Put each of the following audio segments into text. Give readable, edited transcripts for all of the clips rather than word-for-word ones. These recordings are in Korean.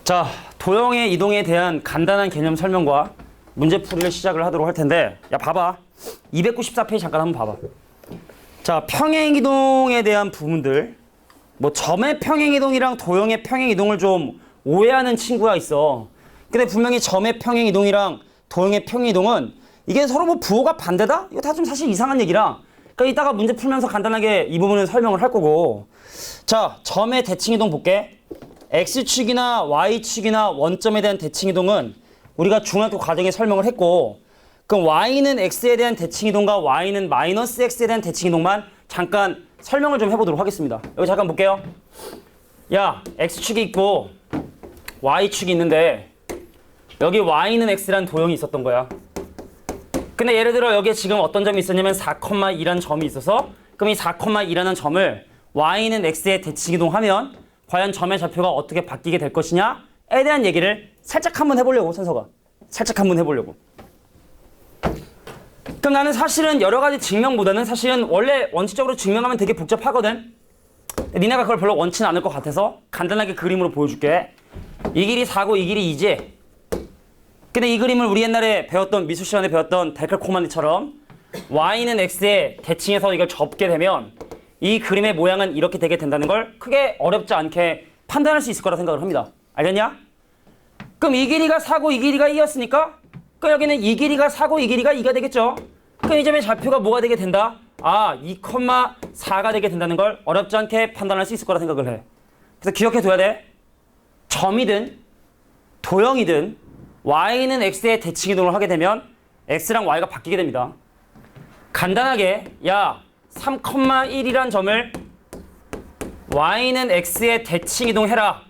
자, 도형의 이동에 대한 간단한 개념 설명과 문제풀이를 시작을 하도록 할 텐데, 야 봐봐. 294페이지 잠깐 한번 봐봐. 자, 평행이동에 대한 부분들, 뭐 점의 평행이동이랑 도형의 평행이동을 좀 오해하는 친구가 있어. 근데 분명히 점의 평행이동이랑 도형의 평행이동은 이게 서로 뭐 부호가 반대다? 이거 다 좀 사실 이상한 얘기라. 그러니까 이따가 문제 풀면서 간단하게 이 부분을 설명을 할 거고. 자, 점의 대칭이동 볼게. X축이나 Y축이나 원점에 대한 대칭이동은 우리가 중학교 과정에 설명을 했고, 그럼 Y는 X에 대한 대칭이동과 Y는 마이너스 X에 대한 대칭이동만 잠깐 설명을 좀 해보도록 하겠습니다. 여기 잠깐 볼게요. 야, X축이 있고 Y축이 있는데 여기 Y는 X라는 도형이 있었던 거야. 근데 예를 들어 여기에 지금 어떤 점이 있었냐면 4,2라는 점이 있어서, 그럼 이 4,2라는 점을 Y는 X에 대칭이동하면 과연 점의 좌표가 어떻게 바뀌게 될 것이냐에 대한 얘기를 살짝 한번 해보려고, 선서가. 살짝 한번 해보려고. 그럼 나는 사실은 여러 가지 증명보다는 사실은 원래 원칙적으로 증명하면 되게 복잡하거든. 니네가 그걸 별로 원치는 않을 것 같아서 간단하게 그림으로 보여줄게. 이 길이 4고 이 길이 2지. 근데 이 그림을 우리 옛날에 배웠던, 미술 시간에 배웠던 데칼코마니처럼 Y는 X에 대칭해서 이걸 접게 되면 이 그림의 모양은 이렇게 되게 된다는 걸 크게 어렵지 않게 판단할 수 있을 거라 생각을 합니다. 알겠냐? 그럼 이 길이가 4고 이 길이가 2였으니까 그럼 여기는 이 길이가 4고 이 길이가 2가 되겠죠? 그럼 이 점의 좌표가 뭐가 되게 된다? 아, 2,4가 되게 된다는 걸 어렵지 않게 판단할 수 있을 거라 생각을 해. 그래서 기억해둬야 돼. 점이든 도형이든 Y는 X에 대칭이동을 하게 되면 X랑 Y가 바뀌게 됩니다. 간단하게 야 3,1이란 점을 Y는 X에 대칭이동해라.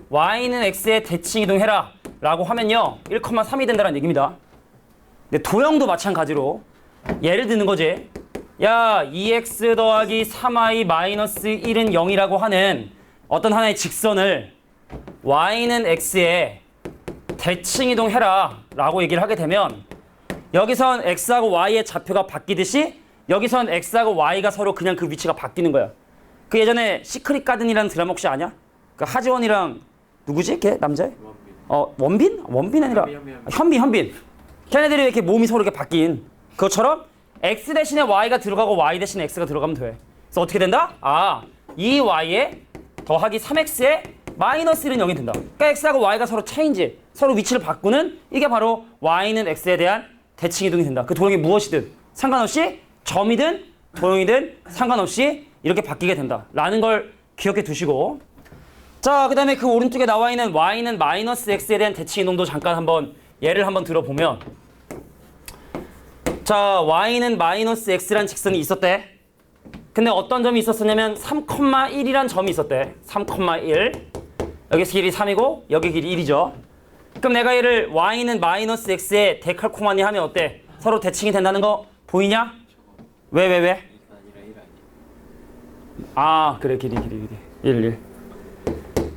Y는 X에 대칭이동해라. 라고 하면요 1,3이 된다는 얘기입니다. 근데 도형도 마찬가지로 예를 드는 거지. 야 2x 더하기 3y 마이너스 1은 0이라고 하는 어떤 하나의 직선을 Y는 X에 대칭이동해라 라고 얘기를 하게 되면 여기선 X하고 Y의 좌표가 바뀌듯이 여기선 X하고 Y가 서로 그냥 그 위치가 바뀌는 거야. 그 예전에 시크릿 가든이라는 드라마 혹시 아냐? 그 하지원이랑 누구지? 걔 남자? 원빈? 원빈 아니라 현빈. 걔네들이 이렇게 몸이 서로 이렇게 바뀐 그것처럼 X 대신에 Y가 들어가고 Y 대신에 X가 들어가면 돼. 그래서 어떻게 된다? 아, 2Y에 더하기 3X에 마이너스 1은 0이 된다. 그러니까 X하고 Y가 서로 체인지, 서로 위치를 바꾸는 이게 바로 Y는 X에 대한 대칭이동이 된다. 그 도형이 무엇이든 상관없이 점이든 도형이든 상관없이 이렇게 바뀌게 된다. 라는 걸 기억해 두시고, 자, 그 다음에 그 오른쪽에 나와 있는 Y는 마이너스 X에 대한 대칭이동도 잠깐 한번 예를 한번 들어보면, 자, Y는 마이너스 X란 직선이 있었대. 근데 어떤 점이 있었었냐면 3,1이란 점이 있었대. 3,1. 여기서 길이 3이고 여기 길이 1이죠. 그럼 내가 얘를 Y는 마이너스 X에 데칼코마니 하면 어때? 서로 대칭이 된다는 거 보이냐? 왜? 아, 그래. 길이 1.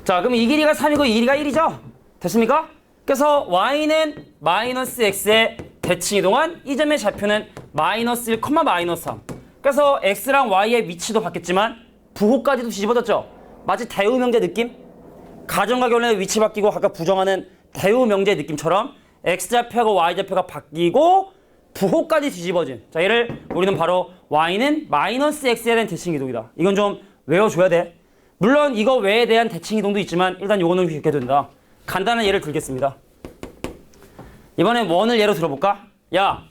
자, 그럼 이 길이가 3이고 이 길이가 1이죠? 됐습니까? 그래서 Y는 마이너스 X에 대칭이동한 이 점의 좌표는 마이너스 1, 마이너스 3. 그래서 X랑 Y의 위치도 바뀌었지만 부호까지도 뒤집어졌죠? 마치 대우명제 느낌? 가정과 결론의 위치 바뀌고 각각 부정하는 대우명제 느낌처럼 X좌표하고 Y좌표가 바뀌고 부호까지 뒤집어진, 자, 얘를 우리는 바로 Y는 마이너스 X에 대한 대칭이동이다. 이건 좀 외워줘야 돼. 물론 이거 외에 대한 대칭이동도 있지만 일단 요거는 기억해야 된다. 간단한 예를 들겠습니다. 이번엔 원을 예로 들어볼까? 야,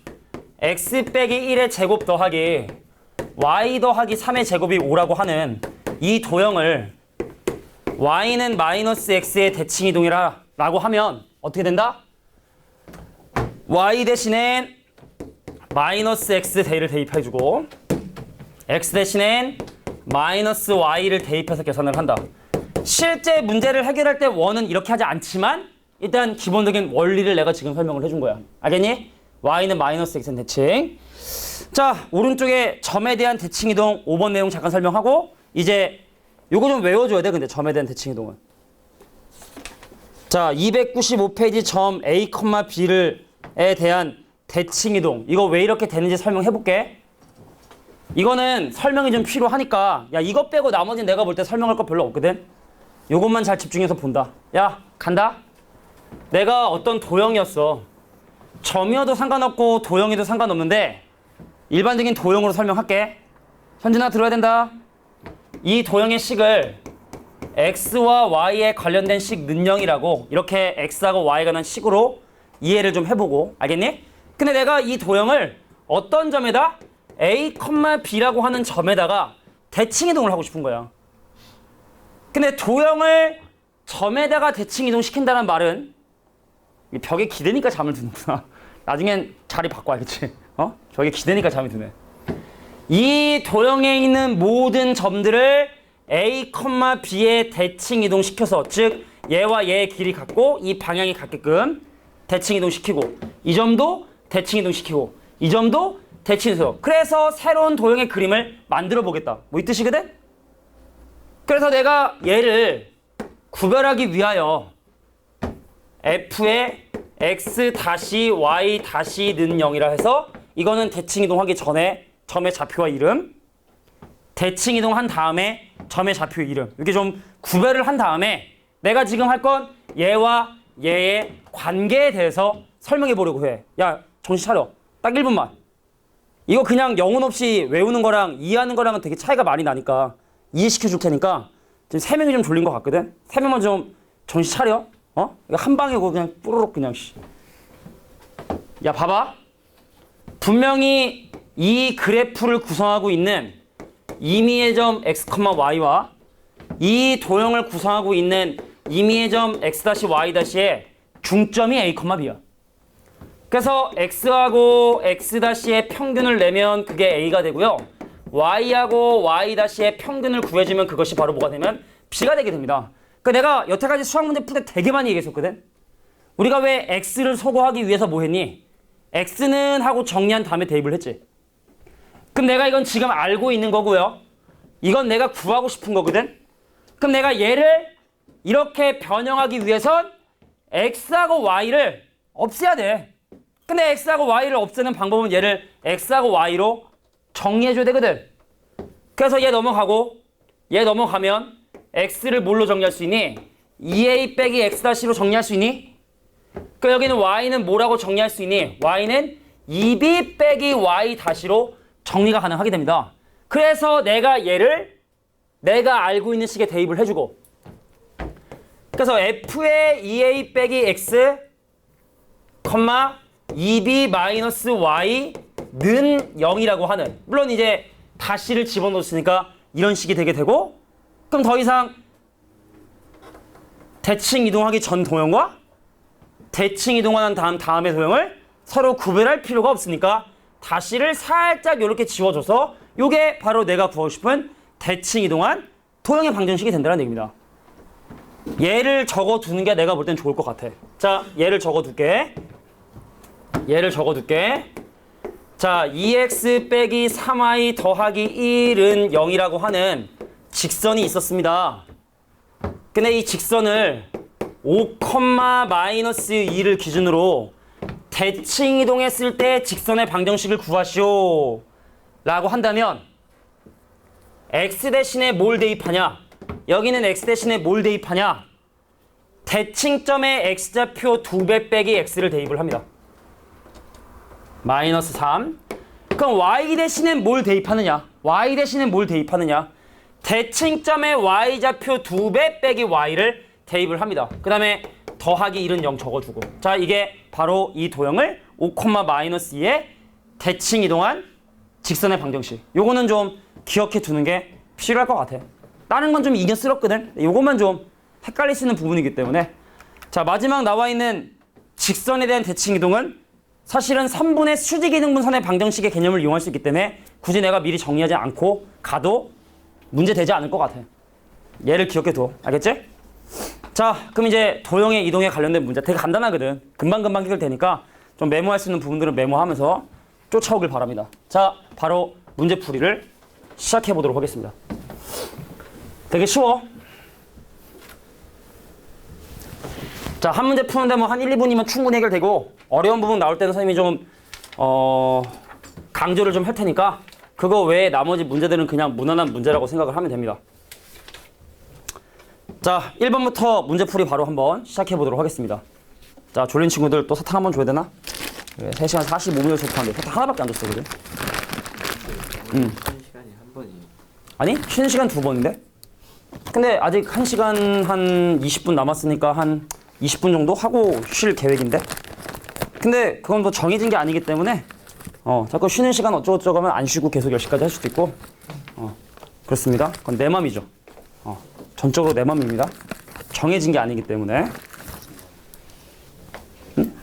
X 빼기 1의 제곱 더하기 Y 더하기 3의 제곱이 5라고 하는 이 도형을 Y는 마이너스 X의 대칭이동이라 라고 하면 어떻게 된다? Y 대신엔 마이너스 X 대를 대입해주고 X 대신엔 마이너스 Y를 대입해서 계산을 한다. 실제 문제를 해결할 때 원은 이렇게 하지 않지만 일단 기본적인 원리를 내가 지금 설명을 해준 거야. 알겠니? Y는 마이너스 X는 대칭. 자, 오른쪽에 점에 대한 대칭이동 5번 내용 잠깐 설명하고 이제 요거 좀 외워줘야 돼. 근데 점에 대한 대칭이동은. 자, 295페이지 점 A, B에 대한 대칭이동. 이거 왜 이렇게 되는지 설명해 볼게. 이거는 설명이 좀 필요하니까 야, 이거 빼고 나머지는 내가 볼 때 설명할 거 별로 없거든. 요것만 잘 집중해서 본다. 야, 간다. 내가 어떤 도형이었어. 점이어도 상관없고 도형이도 상관없는데 일반적인 도형으로 설명할게. 현진아 들어야 된다. 이 도형의 식을 x와 y에 관련된 식 는형이라고 이렇게 x하고 y가 난 식으로 이해를 좀 해보고 알겠니? 근데 내가 이 도형을 어떤 점에다 a, b라고 하는 점에다가 대칭 이동을 하고 싶은 거야. 근데 도형을 점에다가 대칭 이동시킨다는 말은 벽에 기대니까 잠을 드는구나. 나중엔 자리 바꿔야겠지. 벽에 기대니까 잠이 드네. 이 도형에 있는 모든 점들을 a, b에 대칭 이동시켜서 즉 얘와 얘의 길이 같고 이 방향이 같게끔 대칭 이동시키고 이 점도 대칭 이동시키고 이 점도 대칭 이동. 그래서 새로운 도형의 그림을 만들어 보겠다. 뭐 이 뜻이거든? 그래서 내가 얘를 구별하기 위하여 f의 x-y-는 0이라 해서 이거는 대칭 이동하기 전에 점의 좌표와 이름, 대칭 이동한 다음에 점의 좌표의 이름 이렇게 좀 구별을 한 다음에 내가 지금 할 건 얘와 얘의 관계에 대해서 설명해 보려고 해. 야 정신 차려. 딱 1분만. 이거 그냥 영혼 없이 외우는 거랑 이해하는 거랑은 되게 차이가 많이 나니까 이해시켜 줄 테니까 지금 3명이 좀 졸린 것 같거든? 3명만 좀 정신 차려. 이거 한 방이고 그냥 뿌르륵 그냥 야 봐봐. 분명히 이 그래프를 구성하고 있는 임의의 점 x, y와 이 도형을 구성하고 있는 임의의 점 x-y-의 중점이 a, b야. 그래서 x하고 x-의 평균을 내면 그게 a가 되고요. y하고 y-의 평균을 구해주면 그것이 바로 뭐가 되면 b가 되게 됩니다. 그러니까 내가 여태까지 수학 문제 풀 때 되게 많이 얘기했었거든. 우리가 왜 x를 소거하기 위해서 뭐 했니? x는 하고 정리한 다음에 대입을 했지. 그럼 내가 이건 지금 알고 있는 거고요. 이건 내가 구하고 싶은 거거든. 그럼 내가 얘를 이렇게 변형하기 위해선 x하고 y를 없애야 돼. 근데 x하고 y를 없애는 방법은 얘를 x하고 y로 정리해줘야 되거든. 그래서 얘 넘어가고 얘 넘어가면 x를 뭘로 정리할 수 있니? 2a 빼기 x-로 정리할 수 있니? 그 여기는 y는 뭐라고 정리할 수 있니? y는 2b 빼기 y-로 정리가 가능하게 됩니다. 그래서 내가 얘를 내가 알고 있는 식에 대입을 해주고 그래서 f의 2a 빼기 x, 2b 마이너스 y는 0이라고 하는 물론 이제 다시를 집어넣었으니까 이런 식이 되게 되고 그럼 더 이상 대칭 이동하기 전 도형과 대칭 이동한 다음의 도형을 서로 구별할 필요가 없으니까 다시를 살짝 이렇게 지워줘서 이게 바로 내가 구하고 싶은 대칭 이동한 도형의 방정식이 된다는 얘기입니다. 얘를 적어두는 게 내가 볼 땐 좋을 것 같아. 자, 얘를 적어둘게. 자, 2x 빼기 3y 더하기 1은 0이라고 하는 직선이 있었습니다. 근데 이 직선을 5, 마이너스 2를 기준으로 대칭 이동했을 때 직선의 방정식을 구하시오 라고 한다면 x 대신에 뭘 대입하냐? 여기는 x 대신에 뭘 대입하냐? 대칭점의 x좌표 2배 빼기 x를 대입을 합니다. 마이너스 3. 그럼 y 대신에 뭘 대입하느냐? 대칭점의 y좌표 2배 빼기 y를 대입을 합니다. 그 다음에 더하기 1은 0 적어주고 자 이게 바로 이 도형을 5, 마이너스 2의 대칭 이동한 직선의 방정식. 요거는 좀 기억해 두는 게 필요할 것 같아. 다른 건 좀 이견스럽거든. 요것만 좀 헷갈릴 수 있는 부분이기 때문에 자 마지막 나와 있는 직선에 대한 대칭 이동은 사실은 3분의 수직 이등분선의 방정식의 개념을 이용할 수 있기 때문에 굳이 내가 미리 정리하지 않고 가도 문제 되지 않을 것 같아. 얘를 기억해 둬. 알겠지? 자, 그럼 이제 도형의 이동에 관련된 문제 되게 간단하거든. 금방금방 해결되니까 좀 메모할 수 있는 부분들은 메모하면서 쫓아오길 바랍니다. 자, 바로 문제 풀이를 시작해 보도록 하겠습니다. 되게 쉬워. 자, 한 문제 푸는데 뭐 한 1, 2분이면 충분히 해결되고 어려운 부분 나올 때는 선생님이 좀 강조를 좀 할 테니까 그거 외에 나머지 문제들은 그냥 무난한 문제라고 생각을 하면 됩니다. 자, 1번부터 문제풀이 바로 한번 시작해 보도록 하겠습니다. 자, 졸린 친구들 또 사탕 한번 줘야 되나? 그래, 3시간 45분을 접하는데 사탕 하나밖에 안 줬어, 그래? 쉬는 시간이 한 번이. 아니, 쉬는 시간 2번인데? 근데 아직 1시간 한 20분 남았으니까 한 20분 정도 하고 쉴 계획인데? 근데 그건 뭐 정해진 게 아니기 때문에 자꾸 쉬는 시간 어쩌고저쩌고 하면 안 쉬고 계속 10시까지 할 수도 있고 그렇습니다. 그건 내 맘이죠. 전적으로 내 맘입니다. 정해진 게 아니기 때문에. 응?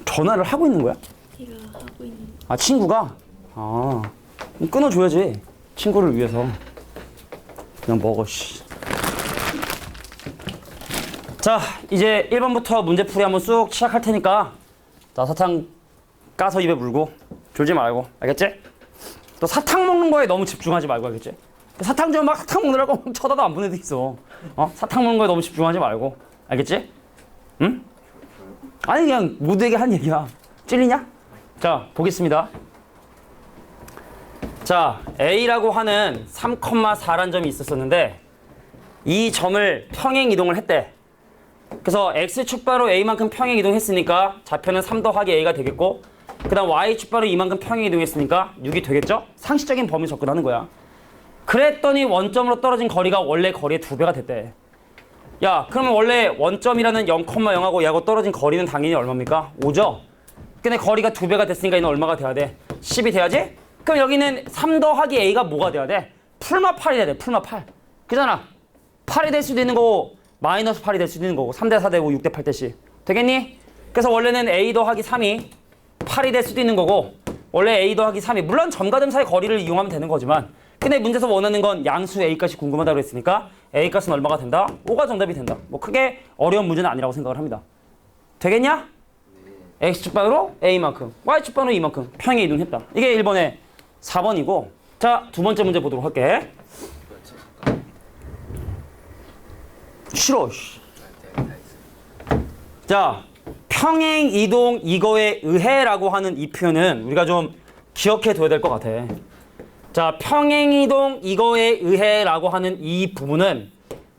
전화를 하고 있는 거야? 제가 하고 있는 아, 친구가? 아, 그럼 끊어줘야지. 친구를 위해서. 그냥 먹어, 씨. 자, 이제 1번부터 문제풀이 한번 쑥 시작할 테니까 자, 사탕 까서 입에 물고 졸지 말고, 알겠지? 또 사탕 먹는 거에 너무 집중하지 말고, 알겠지? 사탕 주면 막 사탕 먹느라고 쳐다도 안 보는 애도 있어. 사탕 먹는 거에 너무 집중하지 말고, 알겠지? 응? 아니, 그냥 모두에게 한 얘기야. 찔리냐? 자, 보겠습니다. 자, A라고 하는 3,4란 점이 있었었는데 이 점을 평행 이동을 했대. 그래서 X축바로 A만큼 평행 이동했으니까 좌표는 3 더하기 A가 되겠고, 그 다음 Y축바로 이만큼 평행 이동했으니까 6이 되겠죠? 상식적인 범위 접근하는 거야. 그랬더니 원점으로 떨어진 거리가 원래 거리의 2배가 됐대. 야, 그러면 원래 원점이라는 0,0하고 얘하고 떨어진 거리는 당연히 얼마입니까? 5죠? 근데 거리가 2배가 됐으니까 얘는 얼마가 돼야 돼? 10이 돼야지? 그럼 여기는 3 더하기 A가 뭐가 돼야 돼? 풀마 8이 돼야 돼. 풀마 8. 그잖아. 8이 될 수도 있는 거고 마이너스 8이 될 수도 있는 거고 3대 4 되고 6대 8대씩. 되겠니? 그래서 원래는 A 더하기 3이 8이 될 수도 있는 거고 원래 A 더하기 3이 물론 점과 점 사이 거리를 이용하면 되는 거지만 근데 문제에서 원하는 건 양수 A값이 궁금하다고 했으니까 A값은 얼마가 된다? 5가 정답이 된다. 뭐 크게 어려운 문제는 아니라고 생각을 합니다. 되겠냐? X축방으로 A만큼, Y축방으로 이만큼 평행 이동했다. 이게 1번의 4번이고 자, 두 번째 문제 보도록 할게. 싫어. 자, 평행 이동 이거에 의해라고 하는 이 표현은 우리가 좀 기억해 둬야 될 것 같아. 자, 평행 이동 이거에 의해라고 하는 이 부분은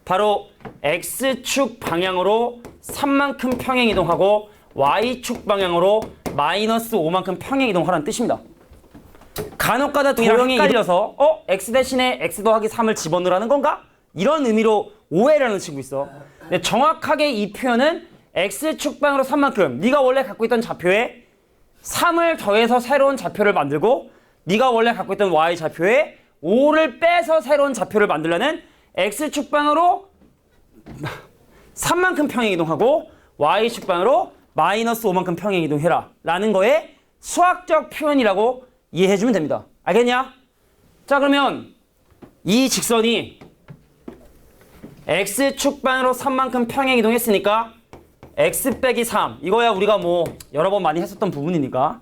바로 X축 방향으로 3만큼 평행 이동하고 Y축 방향으로 마이너스 5만큼 평행 이동하라는 뜻입니다. 간혹가다 도형이 헷갈려서 X 대신에 X 더하기 3을 집어넣으라는 건가? 이런 의미로 오해라는 친구 있어. 근데 정확하게 이 표현은 X축 방향으로 3만큼 네가 원래 갖고 있던 좌표에 3을 더해서 새로운 좌표를 만들고 네가 원래 갖고 있던 Y 좌표에 5를 빼서 새로운 좌표를 만들려는 X축 방향으로 3만큼 평행 이동하고 Y축 방향으로 마이너스 5만큼 평행 이동해라 라는 거에 수학적 표현이라고 이해해주면 됩니다. 알겠냐? 자, 그러면 이 직선이 X축 방향으로 3만큼 평행 이동했으니까 X 빼기 3 이거야 우리가 뭐 여러 번 많이 했었던 부분이니까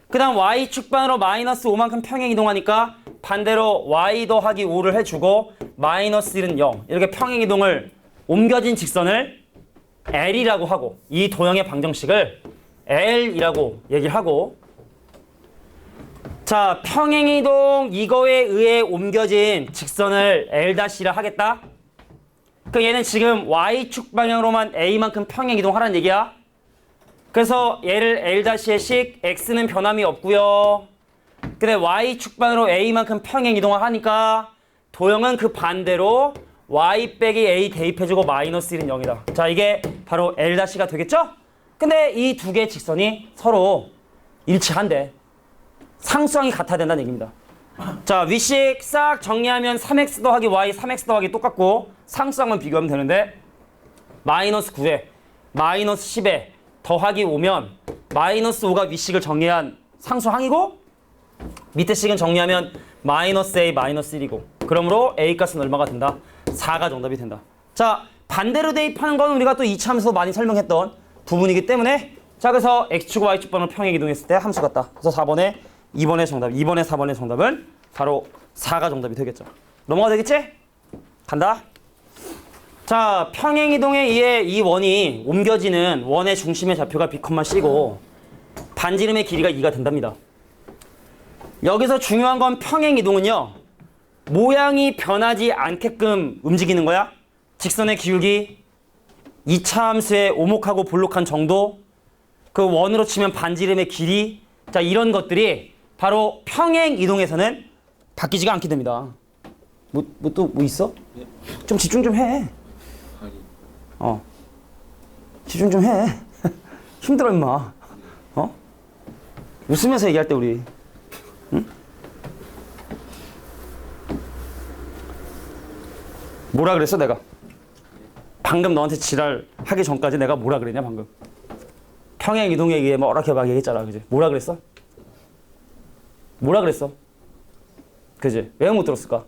그 다음 Y축 방향으로 마이너스 5만큼 평행 이동하니까 반대로 Y 더하기 5를 해주고 마이너스 1은 0 이렇게 평행 이동을 옮겨진 직선을 L이라고 하고 이 도형의 방정식을 L이라고 얘기를 하고 자, 평행 이동 이거에 의해 옮겨진 직선을 L-라 하겠다. 그 얘는 지금 Y축 방향으로만 A만큼 평행 이동하라는 얘기야. 그래서 얘를 L-의 식 X는 변함이 없고요. 근데 Y축 방향으로 A만큼 평행 이동을 하니까 도형은 그 반대로 Y 빼기 A 대입해주고 마이너스 1은 0이다. 자, 이게 바로 L-가 되겠죠? 근데 이 두 개의 직선이 서로 일치한대. 상수항이 같아야 된다는 얘기입니다. 자, 위식 싹 정리하면 3x 더하기 y, 3x 더하기 똑같고 상수항만 비교하면 되는데 마이너스 9에 마이너스 10에 더하기 5면 마이너스 5가 위식을 정리한 상수항이고 밑에 식은 정리하면 마이너스 a 마이너스 1이고 그러므로 a값은 얼마가 된다? 4가 정답이 된다. 자, 반대로 대입하는 건 우리가 또 이차함에서 많이 설명했던 부분이기 때문에 자, 그래서 x축 y축 번호 평행 이동했을 때 함수 같다. 그래서 4번에 2번의 정답, 2번의 4번의 정답은 바로 4가 정답이 되겠죠. 넘어가 되겠지? 간다. 자, 평행 이동에 의해 이 원이 옮겨지는 원의 중심의 좌표가 b, c고 반지름의 길이가 2가 된답니다. 여기서 중요한 건 평행 이동은요. 모양이 변하지 않게끔 움직이는 거야. 직선의 기울기 2차 함수의 오목하고 볼록한 정도, 그 원으로 치면 반지름의 길이, 자 이런 것들이 바로 평행 이동에서는 바뀌지가 않게 됩니다. 뭐 있어? 좀 집중 좀 해. 아니. 집중 좀 해. 힘들어 임마. 웃으면서 얘기할 때 우리. 응? 뭐라 그랬어 내가? 방금 너한테 지랄하기 전까지 내가 뭐라 그랬냐 방금? 평행 이동에 의해 뭐 이렇게 막 얘기했잖아, 그지? 뭐라 그랬어? 뭐라 그랬어? 그지? 왜 못 들었을까?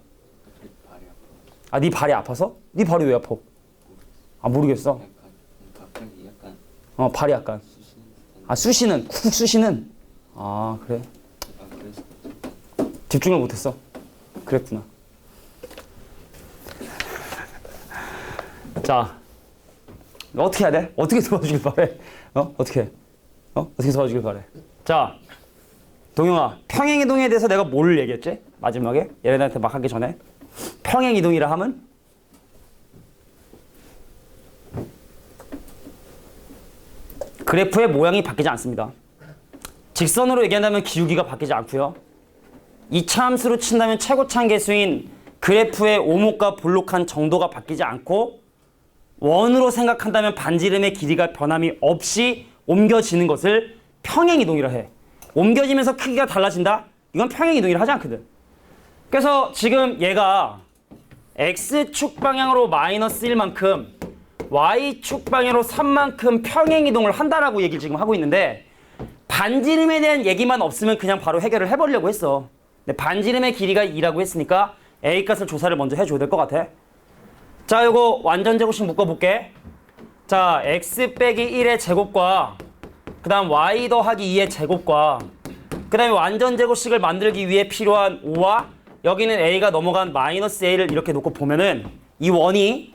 발이 아파. 아, 네 발이 아파서? 네 발이 왜 아파? 아, 모르겠어. 갑자기 약간 발이 약간. 쑤시는 듯한. 아, 쑤시는, 쿡쿡 쑤시는. 아, 그래. 그래서 집중을 못했어. 그랬구나. 자, 어떻게 해야 돼? 어떻게 도와주길 바래? 어떻게? 어떻게 도와주길 바래? 자, 동영아, 평행이동에 대해서 내가 뭘 얘기했지? 마지막에? 얘네들한테 막 하기 전에. 평행이동이라 하면? 그래프의 모양이 바뀌지 않습니다. 직선으로 얘기한다면 기울기가 바뀌지 않고요. 2차 함수로 친다면 최고차항 계수인 그래프의 오목과 볼록한 정도가 바뀌지 않고 원으로 생각한다면 반지름의 길이가 변함이 없이 옮겨지는 것을 평행이동이라 해. 옮겨지면서 크기가 달라진다? 이건 평행이동이라 하지 않거든. 그래서 지금 얘가 X축 방향으로 마이너스 1만큼 Y축 방향으로 3만큼 평행이동을 한다라고 얘기를 지금 하고 있는데 반지름에 대한 얘기만 없으면 그냥 바로 해결을 해보려고 했어. 근데 반지름의 길이가 2라고 했으니까 A 값을 조사를 먼저 해줘야 될 것 같아. 자, 요거 완전 제곱식 묶어볼게. 자, x 빼기 1의 제곱과 그 다음 y 더하기 2의 제곱과 그 다음에 완전 제곱식을 만들기 위해 필요한 5와 여기는 a가 넘어간 마이너스 a를 이렇게 놓고 보면은 이 원이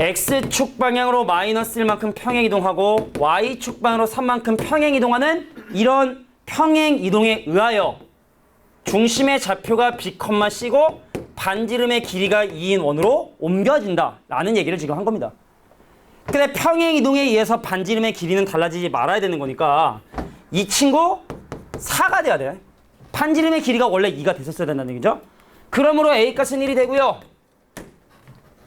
x축 방향으로 마이너스 1만큼 평행이동하고 y축 방향으로 3만큼 평행이동하는 이런 평행이동에 의하여 중심의 좌표가 b, c고 반지름의 길이가 2인 원으로 옮겨진다 라는 얘기를 지금 한 겁니다. 근데 평행이동에 의해서 반지름의 길이는 달라지지 말아야 되는 거니까 이 친구 4가 돼야 돼. 반지름의 길이가 원래 2가 됐었어야 된다는 얘기죠. 그러므로 A값은 1이 되고요.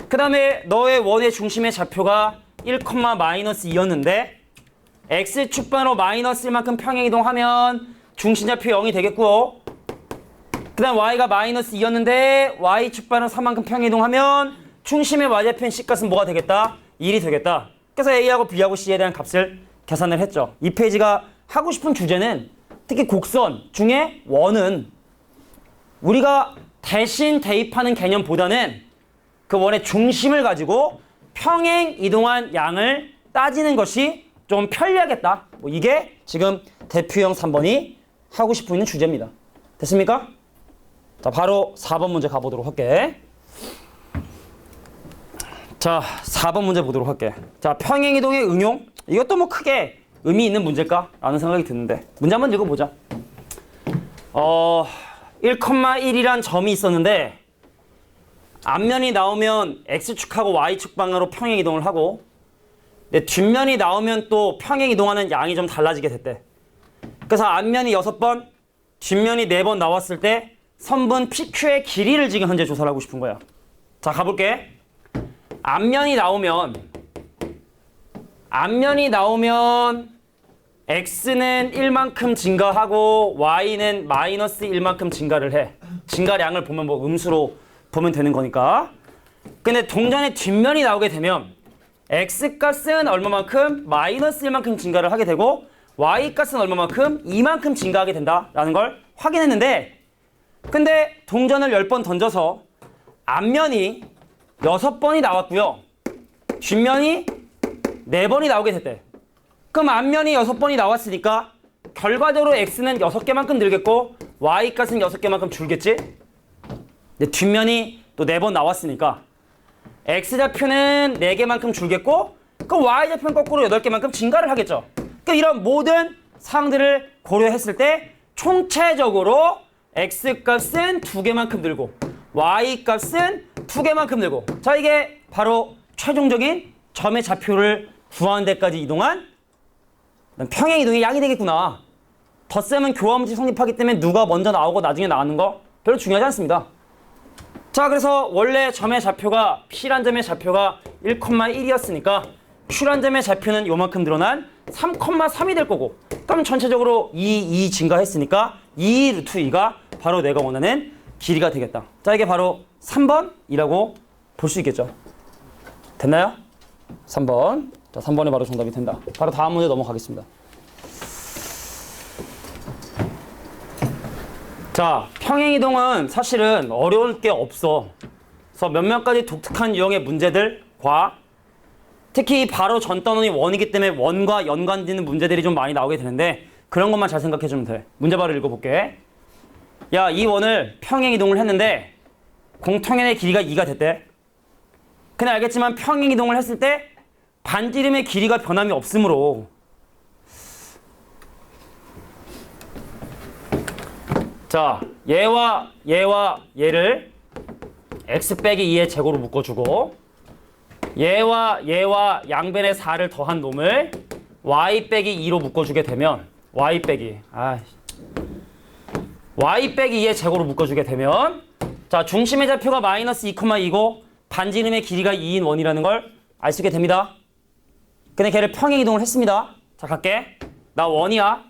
그 다음에 너의 원의 중심의 좌표가 1, 마이너스 2였는데 X축 방으로 마이너스 1만큼 평행이동하면 중심좌표 0이 되겠고 그 다음 y가 마이너스 2였는데 y축 방으로 3만큼 평행이동하면 중심의 y좌표인 C값은 뭐가 되겠다? 1이 되겠다. 그래서 A하고 B하고 C에 대한 값을 계산을 했죠. 이 페이지가 하고 싶은 주제는 특히 곡선 중에 원은 우리가 대신 대입하는 개념보다는 그 원의 중심을 가지고 평행 이동한 양을 따지는 것이 좀 편리하겠다. 뭐 이게 지금 대표형 3번이 하고 싶어 있는 주제입니다. 됐습니까? 자, 바로 4번 문제 가보도록 할게. 자, 4번 문제 보도록 할게. 자, 평행이동의 응용. 이것도 뭐 크게 의미 있는 문제일까? 라는 생각이 드는데 문제 한번 읽어보자. 1,1이란 점이 있었는데 앞면이 나오면 X축하고 Y축 방향으로 평행이동을 하고 근데 뒷면이 나오면 또 평행이동하는 양이 좀 달라지게 됐대. 그래서 앞면이 6번, 뒷면이 4번 나왔을 때 선분 PQ의 길이를 지금 현재 조사를 하고 싶은 거야. 자, 가볼게. 앞면이 나오면 X는 1만큼 증가하고 Y는 마이너스 1만큼 증가를 해. 증가량을 보면 뭐 음수로 보면 되는 거니까. 근데 동전의 뒷면이 나오게 되면 X값은 얼마만큼? 마이너스 1만큼 증가를 하게 되고 Y값은 얼마만큼? 2만큼 증가하게 된다라는 걸 확인했는데 근데 동전을 10번 던져서 앞면이 6번이 나왔고요. 뒷면이 4번이 나오게 됐대. 그럼 앞면이 6번이 나왔으니까 결과적으로 X는 6개만큼 늘겠고 Y값은 6개만큼 줄겠지? 근데 뒷면이 또 4번 나왔으니까 X좌표는 4개만큼 줄겠고 그럼 Y좌표는 거꾸로 8개만큼 증가를 하겠죠. 그러니까 이런 모든 사항들을 고려했을 때 총체적으로 X값은 2개만큼 늘고 Y값은 2개만큼 늘고 자 이게 바로 최종적인 점의 좌표를 구하는 데까지 이동한 평행 이동의 양이 되겠구나. 덧셈은 교환문지 성립하기 때문에 누가 먼저 나오고 나중에 나가는 거 별로 중요하지 않습니다. 자, 그래서 원래 점의 좌표가 P란 점의 좌표가 1,1이었으니까 Q란 점의 좌표는 요만큼 늘어난 3,3이 될 거고, 그럼 전체적으로 2 증가했으니까 2 루트 2가 바로 내가 원하는 길이가 되겠다. 자, 이게 바로 3번이라고 볼 수 있겠죠. 됐나요? 3번. 자, 3번이 바로 정답이 된다. 바로 다음 문제 넘어가겠습니다. 자, 평행이동은 사실은 어려울 게 없어. 그래서 몇몇 가지 독특한 유형의 문제들과 특히 바로 전 단원이 원이기 때문에 원과 연관짓는 문제들이 좀 많이 나오게 되는데 그런 것만 잘 생각해주면 돼. 문제 바로 읽어볼게. 야, 이 원을 평행이동을 했는데 공통연의 길이가 2가 됐대. 근데 알겠지만 평행이동을 했을 때 반지름의 길이가 변함이 없으므로 자, 얘와 얘를 x 빼기 2의 제곱으로 묶어주고 얘와 양변의 4를 더한 놈을 y 빼기 2로 묶어주게 되면 y 빼기 2의 제곱으로 묶어주게 되면 자, 중심의 좌표가 마이너스 2,2고 반지름의 길이가 2인 원이라는 걸 알 수 있게 됩니다. 근데 걔를 평행이동을 했습니다. 자, 갈게. 나 원이야.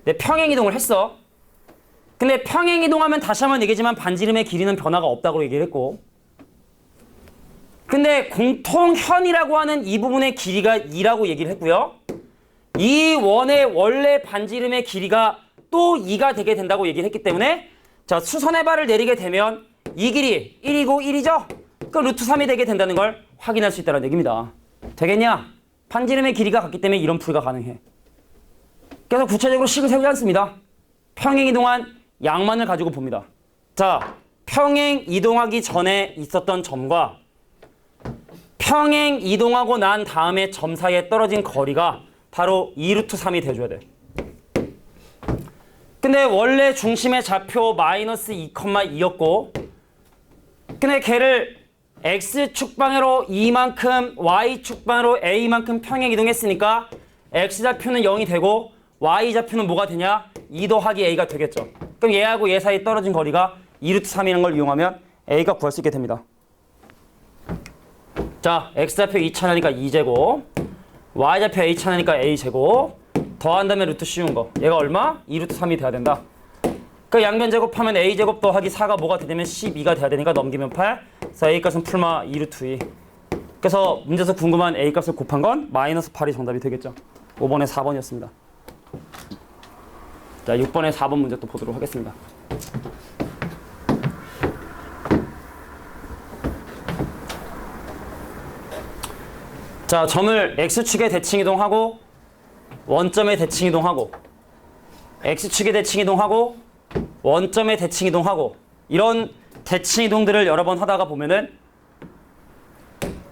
내 평행이동을 했어. 근데 평행이동하면 다시 한번 얘기지만 반지름의 길이는 변화가 없다고 얘기를 했고, 근데 공통현이라고 하는 이 부분의 길이가 2라고 얘기를 했고요. 이 원의 원래 반지름의 길이가 또 2가 되게 된다고 얘기를 했기 때문에 자, 수선의 발을 내리게 되면 이 길이 1이고 1이죠? 그 루트 3이 되게 된다는 걸 확인할 수 있다는 얘기입니다. 되겠냐? 반지름의 길이가 같기 때문에 이런 풀이가 가능해. 그래서 구체적으로 식을 세우지 않습니다. 평행이동한 양만을 가지고 봅니다. 자, 평행이동하기 전에 있었던 점과 평행이동하고 난 다음에 점 사이에 떨어진 거리가 바로 2루트 3이 돼줘야 돼. 근데 원래 중심의 좌표 마이너스 2,2였고 근데 걔를 x축방으로 2만큼 y축방으로 a만큼 평행이동했으니까 x좌표는 0이 되고 y좌표는 뭐가 되냐? 2 더하기 a가 되겠죠. 그럼 얘하고 얘 사이 떨어진 거리가 2루트 3이라는 걸 이용하면 a가 구할 수 있게 됩니다. 자, x좌표 2차나니까 2제곱, y좌표 a차나니까 a제곱, 더한 다음에 루트 씌운 거. 얘가 얼마? 2루트 3이 돼야 된다. 그 양변 제곱하면 a제곱 더하기 4가 뭐가 되면 12가 돼야 되니까 넘기면 8. 그래서 a값은 풀마 2루트 2. 그래서 문제에서 궁금한 a값을 곱한 건 마이너스 8이 정답이 되겠죠. 5번에 4번이었습니다. 자, 6번에 4번 문제 또 보도록 하겠습니다. 자, 점을 x축에 대칭이동하고 원점에 대칭이동하고 x축에 대칭이동하고 원점에 대칭이동하고 이런 대칭이동들을 여러 번 하다가 보면은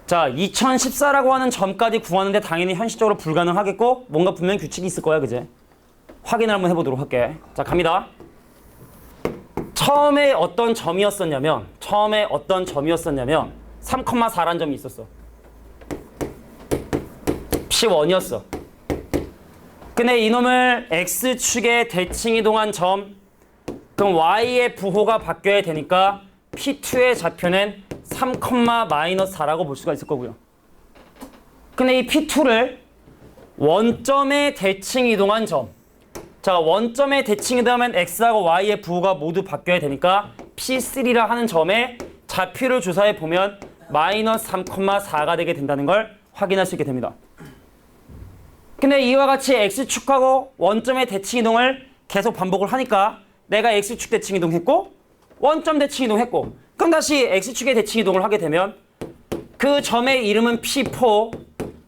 자, 2014라고 하는 점까지 구하는데 당연히 현실적으로 불가능하겠고 뭔가 분명 규칙이 있을 거야, 그제? 확인을 한번 해보도록 할게. 자, 갑니다. 처음에 어떤 점이었었냐면 3,4란 점이 있었어. P1이었어. 근데 이놈을 X축에 대칭이동한 점, 그럼 Y의 부호가 바뀌어야 되니까 P2의 좌표는 3,-4라고 볼 수가 있을 거고요. 근데 이 P2를 원점에 대칭이동한 점, 자, 원점에 대칭이동하면 X하고 Y의 부호가 모두 바뀌어야 되니까 P3라 하는 점에 좌표를 조사해 보면 마이너스 3,4가 되게 된다는 걸 확인할 수 있게 됩니다. 근데 이와 같이 X축하고 원점의 대칭이동을 계속 반복을 하니까 내가 X축 대칭이동했고 원점 대칭이동했고 그럼 다시 X축의 대칭이동을 하게 되면 그 점의 이름은 P4,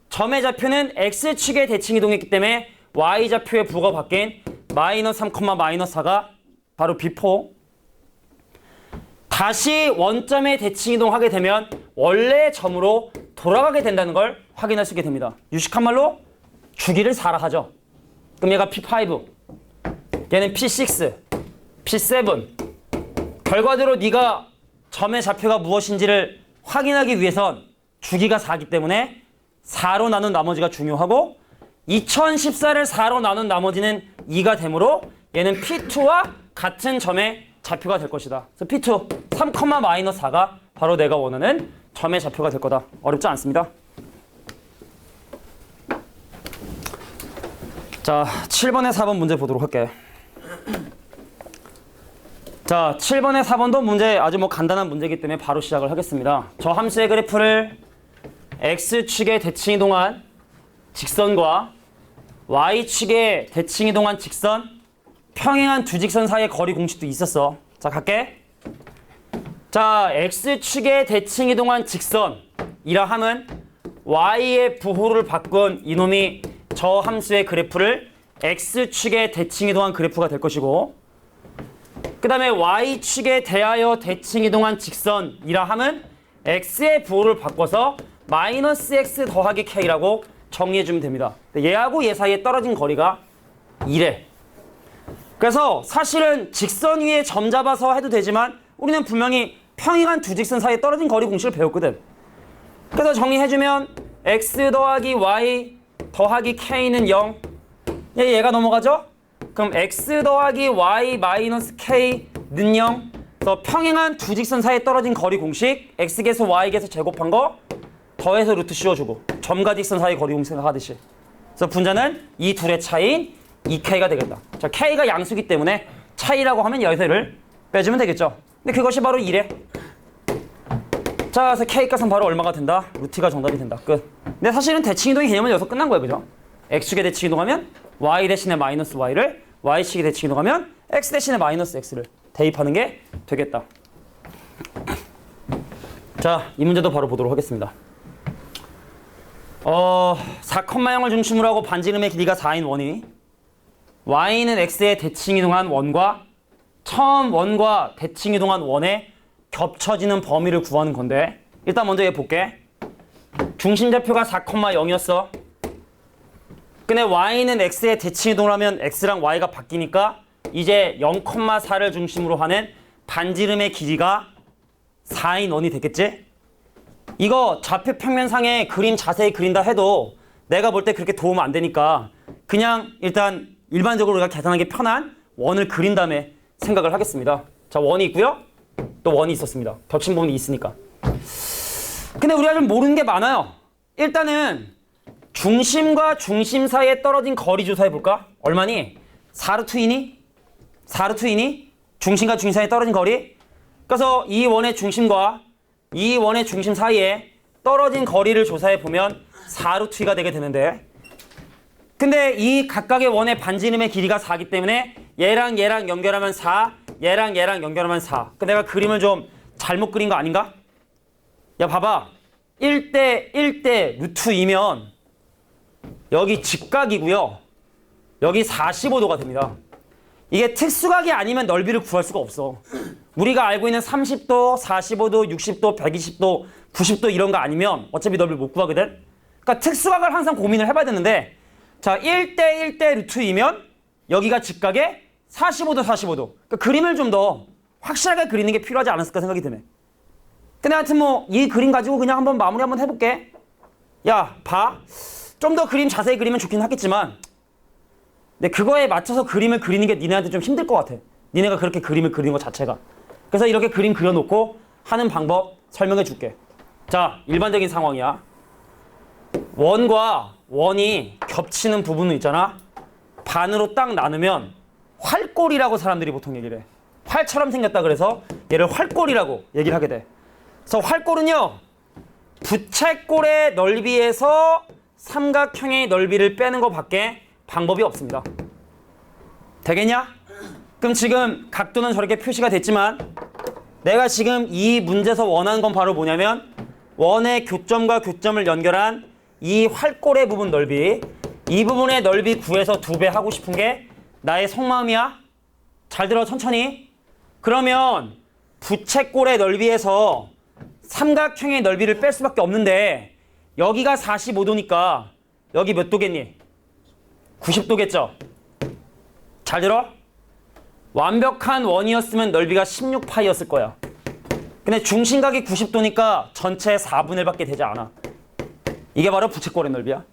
점의 좌표는 X축의 대칭이동했기 때문에 Y좌표의 부호가 바뀐 마이너스 3,-4가 바로 B4. 다시 원점의 대칭이동하게 되면 원래의 점으로 돌아가게 된다는 걸 확인할 수 있게 됩니다. 유식한 말로 주기를 4라 하죠. 그럼 얘가 P5, 얘는 P6, P7. 결과적으로 네가 점의 좌표가 무엇인지를 확인하기 위해선 주기가 4기 때문에 4로 나눈 나머지가 중요하고 2014를 4로 나눈 나머지는 2가 되므로 얘는 P2와 같은 점의 좌표가 될 것이다. 그래서 P2 3,-4가 바로 내가 원하는 점의 좌표가 될 거다. 어렵지 않습니다. 자, 7번에 4번 문제 보도록 할게. 자, 7번에 4번도 문제 아주 뭐 간단한 문제이기 때문에 바로 시작을 하겠습니다. 저 함수의 그래프를 X축의 대칭이동한 직선과 Y축의 대칭이동한 직선, 평행한 두 직선 사이의 거리 공식도 있었어. 자, 갈게. 자, X축의 대칭이동한 직선이라 함은 Y의 부호를 바꾼 이놈이 저 함수의 그래프를 X축의 대칭이동한 그래프가 될 것이고, 그 다음에 Y축에 대하여 대칭이동한 직선이라 함은 X의 부호를 바꿔서 마이너스 X 더하기 K라고 정리해주면 됩니다. 얘하고 얘 사이에 떨어진 거리가 2래. 그래서 사실은 직선 위에 점 잡아서 해도 되지만 우리는 분명히 평행한 두 직선 사이에 떨어진 거리 공식을 배웠거든. 그래서 정리해주면 X 더하기 Y 더하기 K는 0. 얘가 넘어가죠? 그럼 X 더하기 Y 마이너스 K는 0. 그래서 평행한 두 직선 사이에 떨어진 거리 공식 X계수 Y계수 제곱한 거 더해서 루트 씌워주고 점과 직선 사이 거리 공식 생각하듯이. 그래서 분자는 이 둘의 차이인 2K가 되겠다. 자, K가 양수기 때문에 차이라고 하면 여기서 를 빼주면 되겠죠. 근데 그것이 바로 2래. 자, 그래서 K 값은 바로 얼마가 된다? 루트가 정답이 된다. 끝. 근데 사실은 대칭이동의 개념은 여기서 끝난 거예요. 그죠? X축의 대칭이동하면 Y 대신에 마이너스 Y를, Y축의 대칭이동하면 X 대신에 마이너스 X를 대입하는 게 되겠다. 자, 이 문제도 바로 보도록 하겠습니다. 4,0을 중심으로 하고 반지름의 길이가 4인 원이 Y는 X의 대칭이동한 원과 처음 원과 대칭이동한 원의 겹쳐지는 범위를 구하는 건데, 일단 먼저 얘 볼게. 중심좌표가 4,0이었어. 근데 Y는 X의 대칭이동을 하면 X랑 Y가 바뀌니까 이제 0,4를 중심으로 하는 반지름의 길이가 4인 원이 되겠지? 이거 좌표 평면상에 그림 자세히 그린다 해도 내가 볼 때 그렇게 도움 안 되니까 그냥 일단 일반적으로 우리가 계산하기 편한 원을 그린 다음에 생각을 하겠습니다. 자, 원이 있고요. 또 원이 있었습니다. 겹친 부분이 있으니까. 근데 우리가 좀 모르는 게 많아요. 일단은 중심과 중심 사이에 떨어진 거리 조사해 볼까? 얼마니? 4루트이니? 4루트이니? 중심과 중심 사이에 떨어진 거리? 그래서 이 원의 중심과 이 원의 중심 사이에 떨어진 거리를 조사해 보면 4루트가 되게 되는데, 근데 이 각각의 원의 반지름의 길이가 4기 때문에 얘랑 얘랑 연결하면 4, 얘랑 얘랑 연결하면 4. 그 내가 그림을 좀 잘못 그린 거 아닌가? 야, 봐봐. 1대 1대 루트 2면 여기 직각이고요. 여기 45도가 됩니다. 이게 특수각이 아니면 넓이를 구할 수가 없어. 우리가 알고 있는 30도, 45도, 60도, 120도, 90도 이런 거 아니면 어차피 넓이를 못 구하거든. 그러니까 특수각을 항상 고민을 해봐야 되는데, 자, 1대 1대 루트 2면 여기가 직각에 45도, 45도. 그러니까 그림을 좀 더 확실하게 그리는 게 필요하지 않았을까 생각이 드네. 근데 하여튼 뭐 이 그림 가지고 그냥 한번 마무리 한번 해볼게. 야, 봐. 좀 더 그림 자세히 그리면 좋긴 하겠지만, 근데 그거에 맞춰서 그림을 그리는 게 니네한테 좀 힘들 것 같아. 니네가 그렇게 그림을 그리는 것 자체가. 그래서 이렇게 그림 그려놓고 하는 방법 설명해 줄게. 자, 일반적인 상황이야. 원과 원이 겹치는 부분은 있잖아. 반으로 딱 나누면 활골이라고 사람들이 보통 얘기를 해. 활처럼 생겼다 그래서 얘를 활골이라고 얘기를 하게 돼. 그래서 활골은요, 부채꼴의 넓이에서 삼각형의 넓이를 빼는 것밖에 방법이 없습니다. 되겠냐? 그럼 지금 각도는 저렇게 표시가 됐지만 내가 지금 이 문제에서 원하는 건 바로 뭐냐면 원의 교점과 교점을 연결한 이 활골의 부분 넓이, 이 부분의 넓이 구해서 2배 하고 싶은 게 나의 속마음이야. 잘 들어, 천천히. 그러면 부채꼴의 넓이에서 삼각형의 넓이를 뺄 수밖에 없는데 여기가 45도니까 여기 몇 도겠니? 90도겠죠? 잘 들어? 완벽한 원이었으면 넓이가 16파이였을 거야. 근데 중심각이 90도니까 전체 4분의 1밖에 되지 않아. 이게 바로 부채꼴의 넓이야.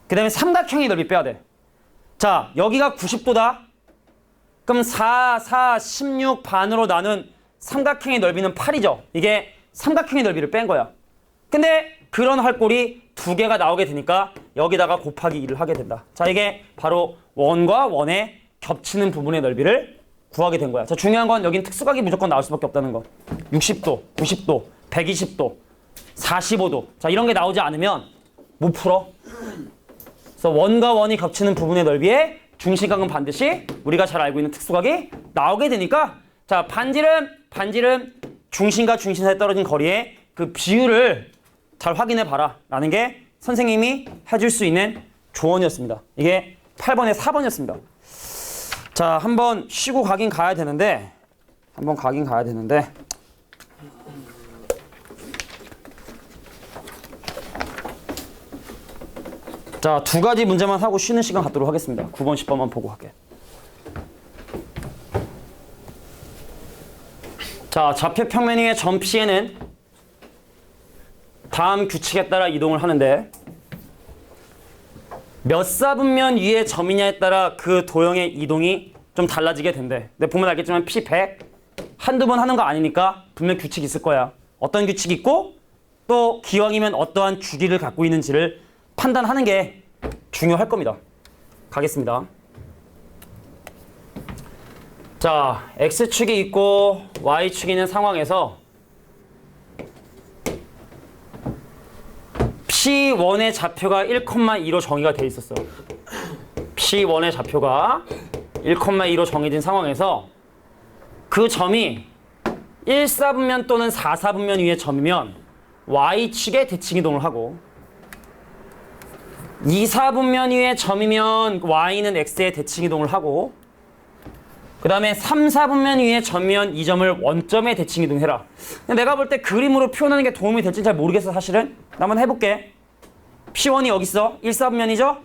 그 다음에 삼각형의 넓이 빼야 돼. 자, 여기가 90도다. 그럼 4, 4, 16 반으로 나눈 삼각형의 넓이는 8이죠. 이게 삼각형의 넓이를 뺀 거야. 근데 그런 활골이 두 개가 나오게 되니까 여기다가 곱하기 2를 하게 된다. 자, 이게 바로 원과 원의 겹치는 부분의 넓이를 구하게 된 거야. 자, 중요한 건 여긴 특수각이 무조건 나올 수밖에 없다는 거. 60도, 90도, 120도, 45도. 자, 이런 게 나오지 않으면 못 풀어. 그래서 원과 원이 겹치는 부분의 넓이에 중심각은 반드시 우리가 잘 알고 있는 특수각이 나오게 되니까 자, 반지름 중심과 중심 사이에 떨어진 거리의 그 비율을 잘 확인해 봐라 라는 게 선생님이 해줄 수 있는 조언이었습니다. 이게 8번에 4번이었습니다. 자, 한번 쉬고 가긴 가야 되는데 자, 두 가지 문제만 하고 쉬는 시간 갖도록 하겠습니다. 9번, 10번만 보고 할게. 자, 좌표 평면 위의 점 P에는 다음 규칙에 따라 이동을 하는데 몇 사분면 위의 점이냐에 따라 그 도형의 이동이 좀 달라지게 된대. 근데 보면 알겠지만 P100 한두 번 하는 거 아니니까 분명 규칙이 있을 거야. 어떤 규칙이 있고 또 기왕이면 어떠한 주기를 갖고 있는지를 판단하는 게 중요할 겁니다. 가겠습니다. 자, X축이 있고 Y축이 있는 상황에서 P1의 좌표가 1,2로 정의가 돼 있었어. P1의 좌표가 1,2로 정해진 상황에서 그 점이 1사분면 또는 4사분면 위의 점이면 Y축에 대칭이동을 하고 2사분면 위의 점이면 Y는 X에 대칭이동을 하고 그 다음에 3사분면 위의 점이면 이 점을 원점에 대칭이동해라. 내가 볼 때 그림으로 표현하는 게 도움이 될지는 잘 모르겠어 사실은. 한번 해볼게. P1이 여기 있어. 1사분면이죠?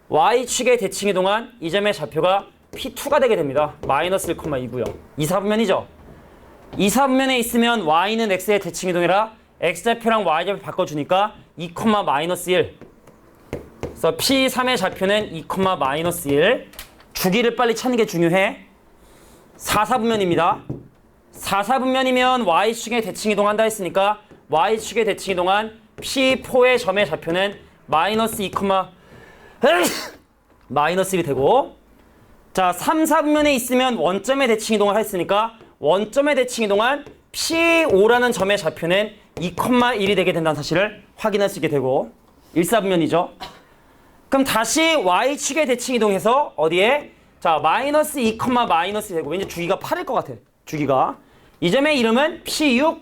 Y축에 대칭이동한 이 점의 좌표가 P2가 되게 됩니다. 마이너스 1,2고요. 2사분면이죠? 2사분면에 있으면 Y는 X에 대칭이동해라. X좌표랑 Y좌표 바꿔주니까 2, 마이너스 1. 그래서 P3의 좌표는 2, 마이너스 1. 주기를 빨리 찾는 게 중요해. 4사분면입니다. 4사분면이면 Y축에 대칭이동한다 했으니까 Y축에 대칭이동한 P4의 점의 좌표는 마이너스 2, 마이너스 1이 되고 자, 3사분면에 있으면 원점에 대칭이동을 했으니까 원점에 대칭이동한 P5라는 점의 좌표는 2, 1이 되게 된다는 사실을 확인할 수 있게 되고 1사분면이죠. 그럼 다시 Y축에 대칭이동해서 어디에? 자, 마이너스 2, 마이너스 1이 되고 왠지 주기가 8일 것 같아. 주기가. 이 점의 이름은 P6.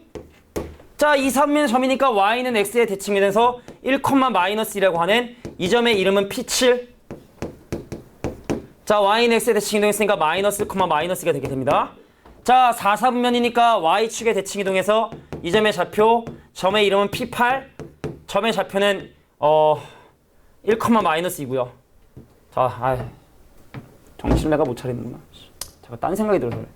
자, 2사분면 점이니까 Y는 X에 대칭이 돼서 1, 마이너스 1이라고 하는 이 점의 이름은 P7. 자, Y는 X에 대칭이동했으니까 마이너스 1, 마이너스 2가 되게 됩니다. 자, 4사분면이니까 Y축에 대칭이동해서 이 점의 좌표, 점의 이름은 P8. 점의 좌표는 1, 마이너스 2고요. 자, 정신을 내가 못 차리는구나. 제가 딴 생각이 들어서 그래.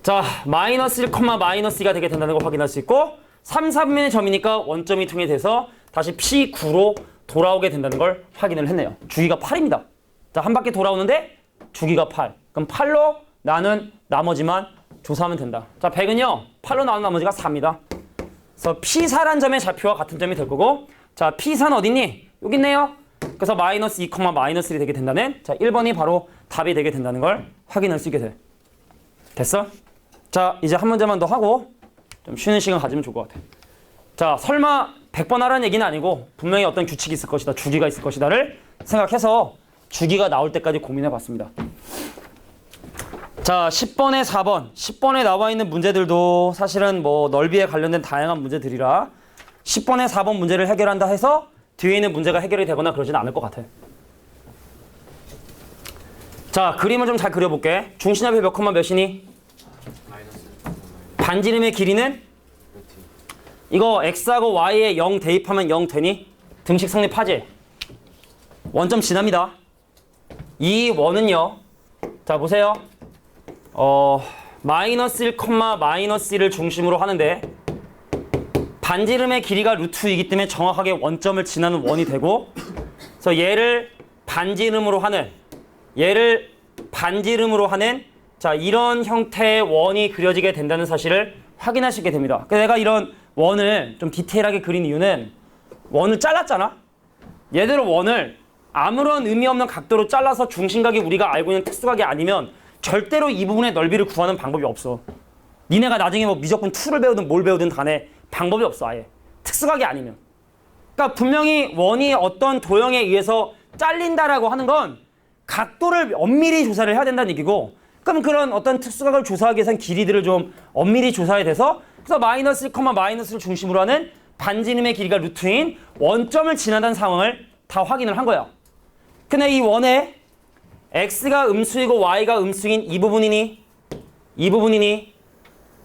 자, 마이너스 1, 마이너스 2가 되게 된다는 걸 확인할 수 있고 3, 4분면의 점이니까 원점이 통일돼서 다시 P9로 돌아오게 된다는 걸 확인을 했네요. 주기가 8입니다. 자, 한 바퀴 돌아오는데 주기가 8. 그럼 8로 나눈 나머지만 조사하면 된다. 자, 100은요. 8로 나눈 나머지가 4입니다. 그래서 P4란 점의 좌표와 같은 점이 될 거고 자, P4는 어딨니? 여기 있네요. 그래서 마이너스 2, 마이너스 1이 되게 된다는 자, 1번이 바로 답이 되게 된다는 걸 확인할 수 있게 돼. 됐어? 자, 이제 한 문제만 더 하고 좀 쉬는 시간 가지면 좋을 것 같아. 자, 설마 100번 하라는 얘기는 아니고 분명히 어떤 규칙이 있을 것이다, 주기가 있을 것이다를 생각해서 주기가 나올 때까지 고민해 봤습니다. 자, 10번에 4번, 10번에 나와 있는 문제들도 사실은 뭐 넓이에 관련된 다양한 문제들이라 10번에 4번 문제를 해결한다 해서 뒤에 있는 문제가 해결이 되거나 그러지는 않을 것 같아. 자, 그림을 좀 잘 그려볼게. 중심좌표 몇 콤마 몇이니? 반지름의 길이는? 이거 x하고 y에 0 대입하면 0 되니? 등식 성립하지? 원점 지납니다. 이 원은요. 자, 보세요. 마이너스 1, 마이너스 1을 중심으로 하는데 반지름의 길이가 루트 2이기 때문에 정확하게 원점을 지나는 원이 되고 그래서 얘를 반지름으로 하는 자 이런 형태의 원이 그려지게 된다는 사실을 확인할 수 있게 됩니다. 그래서 내가 이런 원을 좀 디테일하게 그린 이유는 원을 잘랐잖아. 얘들은 원을 아무런 의미 없는 각도로 잘라서 중심각이 우리가 알고 있는 특수각이 아니면 절대로 이 부분의 넓이를 구하는 방법이 없어. 니네가 나중에 뭐 미적분 2를 배우든 뭘 배우든 간에 방법이 없어 아예. 특수각이 아니면. 그러니까 분명히 원이 어떤 도형에 의해서 잘린다라고 하는 건 각도를 엄밀히 조사를 해야 된다는 얘기고 그럼 그런 어떤 특수각을 조사하기 위해서는 길이들을 좀 엄밀히 조사해야 돼서 그래서 마이너스 1, 마이너스를 중심으로 하는 반지름의 길이가 루트인 원점을 지나는 상황을 다 확인을 한 거야. 근데 이 원에 x가 음수이고 y가 음수인 이 부분이니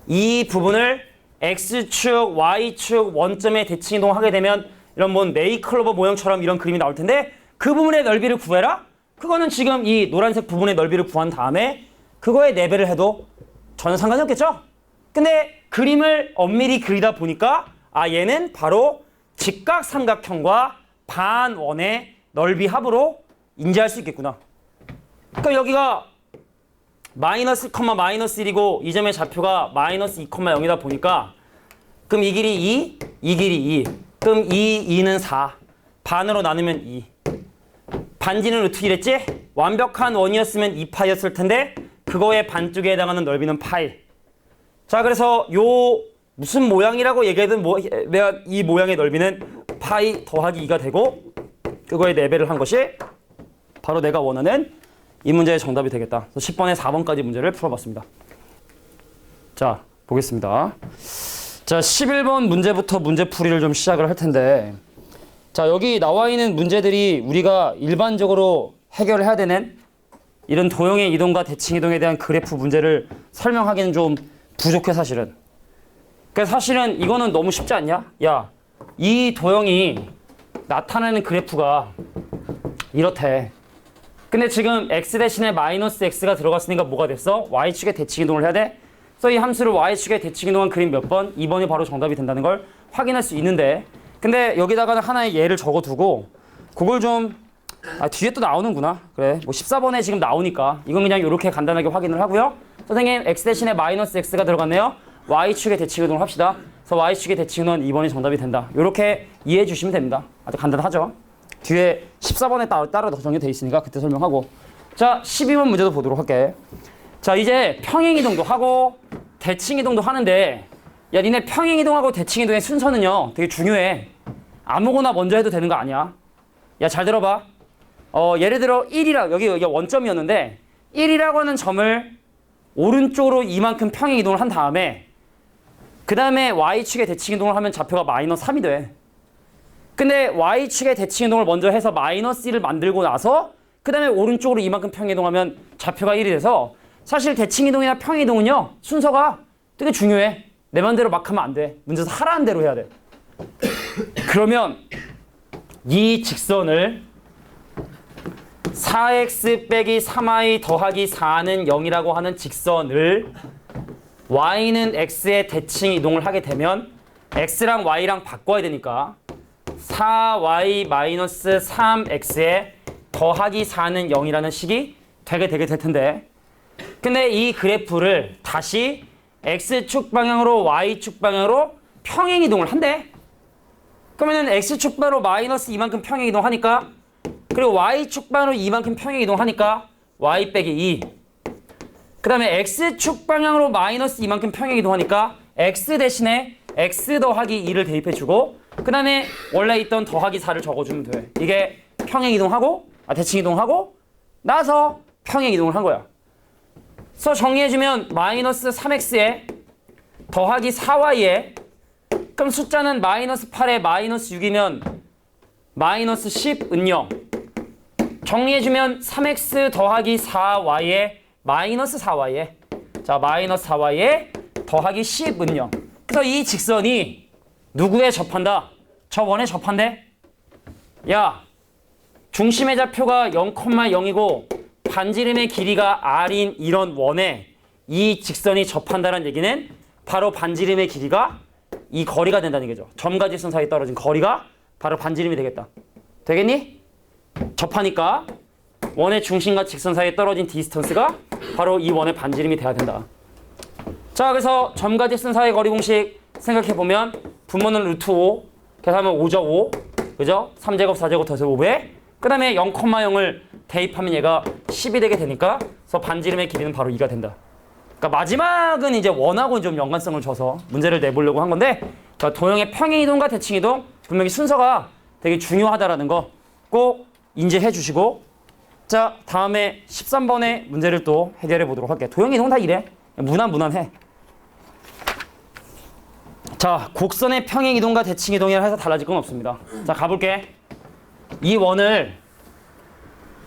이 부분을 x축, y축 원점에 대칭 이동하게 되면 이런 뭐 네이클로버 모형처럼 이런 그림이 나올 텐데 그 부분의 넓이를 구해라? 그거는 지금 이 노란색 부분의 넓이를 구한 다음에 그거에 4배를 해도 전혀 상관이 없겠죠? 근데 그림을 엄밀히 그리다 보니까 아 얘는 바로 직각삼각형과 반원의 넓이 합으로 인지할 수 있겠구나. 그러니까 여기가 마이너스 1, 마이너스 1이고 이 점의 좌표가 마이너스 2, 0이다 보니까 그럼 이 길이 2, 이 길이 2. 그럼 2는 4. 반으로 나누면 2. 반지는 루트 1했지? 완벽한 원이었으면 2파이였을 텐데 그거의 반쪽에 해당하는 넓이는 파이. 자 그래서 요 무슨 모양이라고 얘기하든 내가 이 모양의 넓이는 파이 더하기 2가 되고 그거에 4배를 한 것이 바로 내가 원하는 이 문제의 정답이 되겠다. 그래서 10번에 4번까지 문제를 풀어봤습니다. 자 보겠습니다. 자 11번 문제부터 문제풀이를 좀 시작을 할 텐데 자 여기 나와 있는 문제들이 우리가 일반적으로 해결해야 되는 이런 도형의 이동과 대칭 이동에 대한 그래프 문제를 설명하기는 좀 부족해 사실은. 그러니까 사실은 이거는 너무 쉽지 않냐? 야, 이 도형이 나타내는 그래프가 이렇대. 근데 지금 x 대신에 마이너스 x가 들어갔으니까 뭐가 됐어? y축에 대칭 이동을 해야 돼? 그래서 이 함수를 y축에 대칭 이동한 그림 몇 번? 2번이 바로 정답이 된다는 걸 확인할 수 있는데 근데 여기다가는 하나의 예를 적어두고 그걸 좀 뒤에 또 나오는구나. 그래 뭐 14번에 지금 나오니까 이건 그냥 이렇게 간단하게 확인을 하고요. 선생님 x 대신에 마이너스 x가 들어갔네요. y축에 대칭 이동을 합시다. 그래서 y축에 대칭 이동은 2번이 정답이 된다. 이렇게 이해해 주시면 됩니다. 아주 간단하죠. 뒤에 14번에 따로 더 정리되어 있으니까 그때 설명하고 자 12번 문제도 보도록 할게. 자 이제 평행이동도 하고 대칭이동도 하는데 야 니네 평행이동하고 대칭이동의 순서는요 되게 중요해. 아무거나 먼저 해도 되는 거 아니야. 야 잘 들어봐. 예를 들어 1이라 여기 원점이었는데 1이라고 하는 점을 오른쪽으로 이만큼 평행이동을 한 다음에 그 다음에 y축에 대칭이동을 하면 좌표가 마이너스 3이 돼. 근데 y축에 대칭이동을 먼저 해서 마이너스 1을 만들고 나서 그 다음에 오른쪽으로 이만큼 평행이동하면 좌표가 1이 돼서 사실 대칭이동이나 평행이동은요 순서가 되게 중요해. 내 맘대로 막 하면 안 돼. 문제에서 하라는 대로 해야 돼. 그러면 이 직선을 4x 빼기 3y 더하기 4는 0이라고 하는 직선을 y는 x에 대칭 이동을 하게 되면 x랑 y랑 바꿔야 되니까 4y 마이너스 3x에 더하기 4는 0이라는 식이 되게 될 텐데 근데 이 그래프를 다시 x축 방향으로 y축 방향으로 평행 이동을 한대. 그러면은 x축 방향으로 마이너스 이만큼 평행 이동하니까 그리고 y축 방향으로 이만큼 평행 이동하니까 y 빼기 2. 그 다음에 x축 방향으로 마이너스 이만큼 평행 이동하니까 x 대신에 x 더하기 2를 대입해주고 그 다음에 원래 있던 더하기 4를 적어주면 돼. 이게 평행 이동하고 대칭 이동하고 나서 평행 이동을 한 거야. 그래서 정리해주면 마이너스 3x에 더하기 4y에 그럼 숫자는 마이너스 8에 마이너스 6이면 마이너스 10은 0. 정리해주면 3x 더하기 4y에 마이너스 4y에 자 마이너스 4y에 더하기 10은 0. 그래서 이 직선이 누구에 접한다? 저 원에 접한대? 야 중심의 좌표가 0,0이고 반지름의 길이가 r인 이런 원에 이 직선이 접한다는 얘기는 바로 반지름의 길이가 이 거리가 된다는 얘기죠. 점과 직선 사이에 떨어진 거리가 바로 반지름이 되겠다. 되겠니? 접하니까 원의 중심과 직선 사이에 떨어진 디스턴스가 바로 이 원의 반지름이 돼야 된다. 자, 그래서 점과 직선 사이의 거리 공식 생각해보면 분모는 루트 5, 계산하면 5죠, 5. 그죠? 3제곱, 4제곱 더해서 5배. 그 다음에 0,0을 대입하면 얘가 10이 되게 되니까 그래서 반지름의 길이는 바로 2가 된다. 그러니까 마지막은 이제 원하고 좀 연관성을 줘서 문제를 내보려고 한 건데, 그러니까 도형의 평행이동과 대칭이동 분명히 순서가 되게 중요하다라는 거 꼭 인지해 주시고, 자, 다음에 13번의 문제를 또 해결해 보도록 할게요. 도형이동 다 이래. 무난해. 자, 곡선의 평행이동과 대칭이동이라 해서 달라질 건 없습니다. 자, 가볼게. 이 원을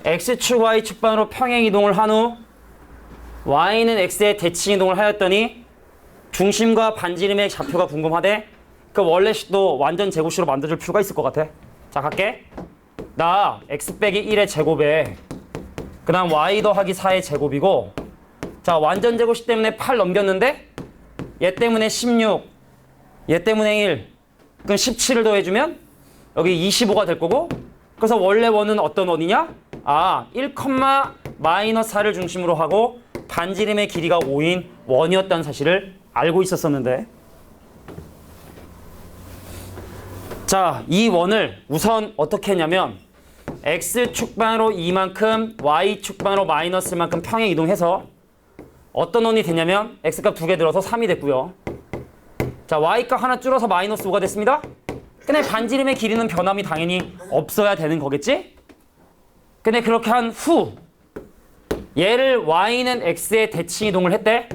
X축, Y축 방으로 평행이동을 한 후 Y는 X에 대칭이동을 하였더니 중심과 반지름의 좌표가 궁금하대. 그 원래식도 완전 제곱식으로 만들어줄 필요가 있을 것 같아. 자, 갈게. 나 X 빼기 1의 제곱에 그 다음 Y 더하기 4의 제곱이고, 자, 완전 제곱식 때문에 8 넘겼는데 얘 때문에 16, 얘 때문에 1, 그럼 17을 더해주면 여기 25가 될 거고, 그래서 원래 원은 어떤 원이냐? 1, 마이너스 4를 중심으로 하고 반지름의 길이가 5인 원이었다는 사실을 알고 있었었는데, 자, 이 원을 우선 어떻게 했냐면 X축방으로 2만큼, Y축방으로 마이너스만큼 평행 이동해서 어떤 원이 됐냐면 X값 2개 들어서 3이 됐고요. 자, Y값 하나 줄어서 마이너스 5가 됐습니다. 근데 반지름의 길이는 변함이 당연히 없어야 되는 거겠지? 근데 그렇게 한 후 얘를 Y는 X에 대칭 이동을 했대.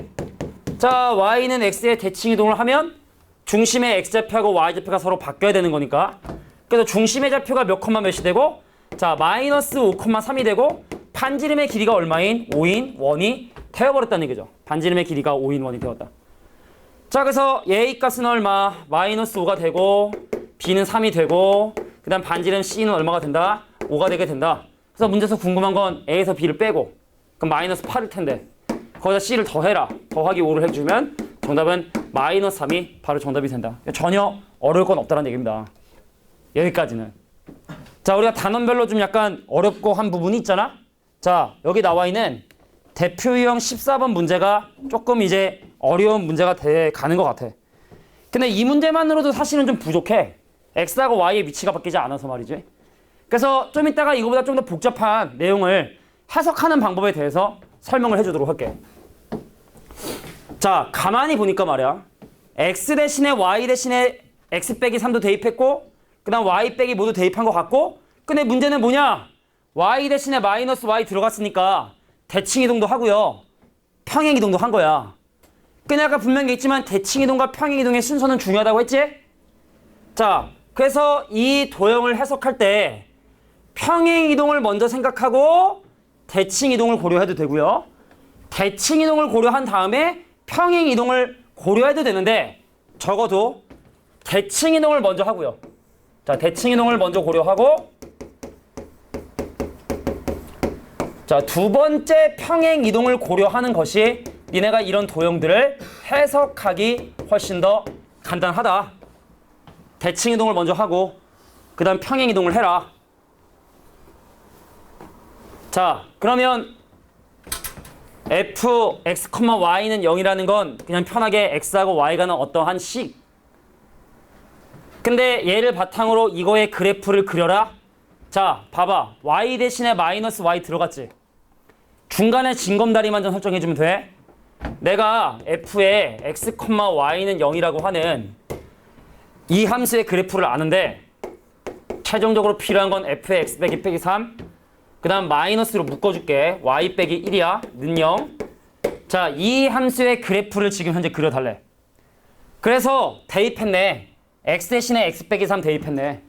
자, Y는 X에 대칭 이동을 하면 중심의 X좌표하고 Y좌표가 서로 바뀌어야 되는 거니까, 그래서 중심의 좌표가 몇 콤마 몇이 되고, 자, 마이너스 5,3이 되고 반지름의 길이가 얼마인? 5인 원이 되어버렸다는 얘기죠. 반지름의 길이가 5인 원이 되었다. 자, 그래서 A 값은 얼마? 마이너스 5가 되고 B는 3이 되고 그 다음 반지름 C는 얼마가 된다? 5가 되게 된다. 그래서 문제에서 궁금한 건 A에서 B를 빼고 그럼 마이너스 8일 텐데 거기다 C를 더해라. 더하기 5를 해주면 정답은 마이너스 3이 바로 정답이 된다. 전혀 어려울 건 없다는 얘기입니다. 여기까지는. 자, 우리가 단원별로 좀 약간 어렵고 한 부분이 있잖아. 자, 여기 나와 있는 대표 유형 14번 문제가 조금 이제 어려운 문제가 돼 가는 것 같아. 근데 이 문제만으로도 사실은 좀 부족해. X하고 Y의 위치가 바뀌지 않아서 말이지. 그래서 좀 이따가 이거보다 좀 더 복잡한 내용을 해석하는 방법에 대해서 설명을 해주도록 할게. 자, 가만히 보니까 말이야. X 대신에 Y 대신에 X 빼기 3도 대입했고 그 다음 Y 빼기 모두 대입한 것 같고, 근데 문제는 뭐냐? Y 대신에 마이너스 Y 들어갔으니까 대칭 이동도 하고요. 평행 이동도 한 거야. 근데 아까 분명히 했지만 대칭 이동과 평행 이동의 순서는 중요하다고 했지? 자, 그래서 이 도형을 해석할 때 평행 이동을 먼저 생각하고 대칭 이동을 고려해도 되고요. 대칭 이동을 고려한 다음에 평행 이동을 고려해도 되는데 적어도 대칭 이동을 먼저 하고요. 자, 대칭 이동을 먼저 고려하고, 자, 두 번째 평행 이동을 고려하는 것이 니네가 이런 도형들을 해석하기 훨씬 더 간단하다. 대칭 이동을 먼저 하고 그 다음 평행 이동을 해라. 자, 그러면 f, x, y는 0이라는 건 그냥 편하게 x하고 y가는 어떠한 식. 근데 얘를 바탕으로 이거의 그래프를 그려라. 자, 봐봐. y 대신에 마이너스 y 들어갔지. 중간에 징검다리만 좀 설정해주면 돼. 내가 f에 x, y는 0이라고 하는 이 함수의 그래프를 아는데 최종적으로 필요한 건 f의 x 빼기 3, 그 다음 마이너스로 묶어줄게. y 빼기 1이야. 는 0. 자, 이 함수의 그래프를 지금 현재 그려달래. 그래서 대입했네. x 대신에 x 빼기 3 대입했네.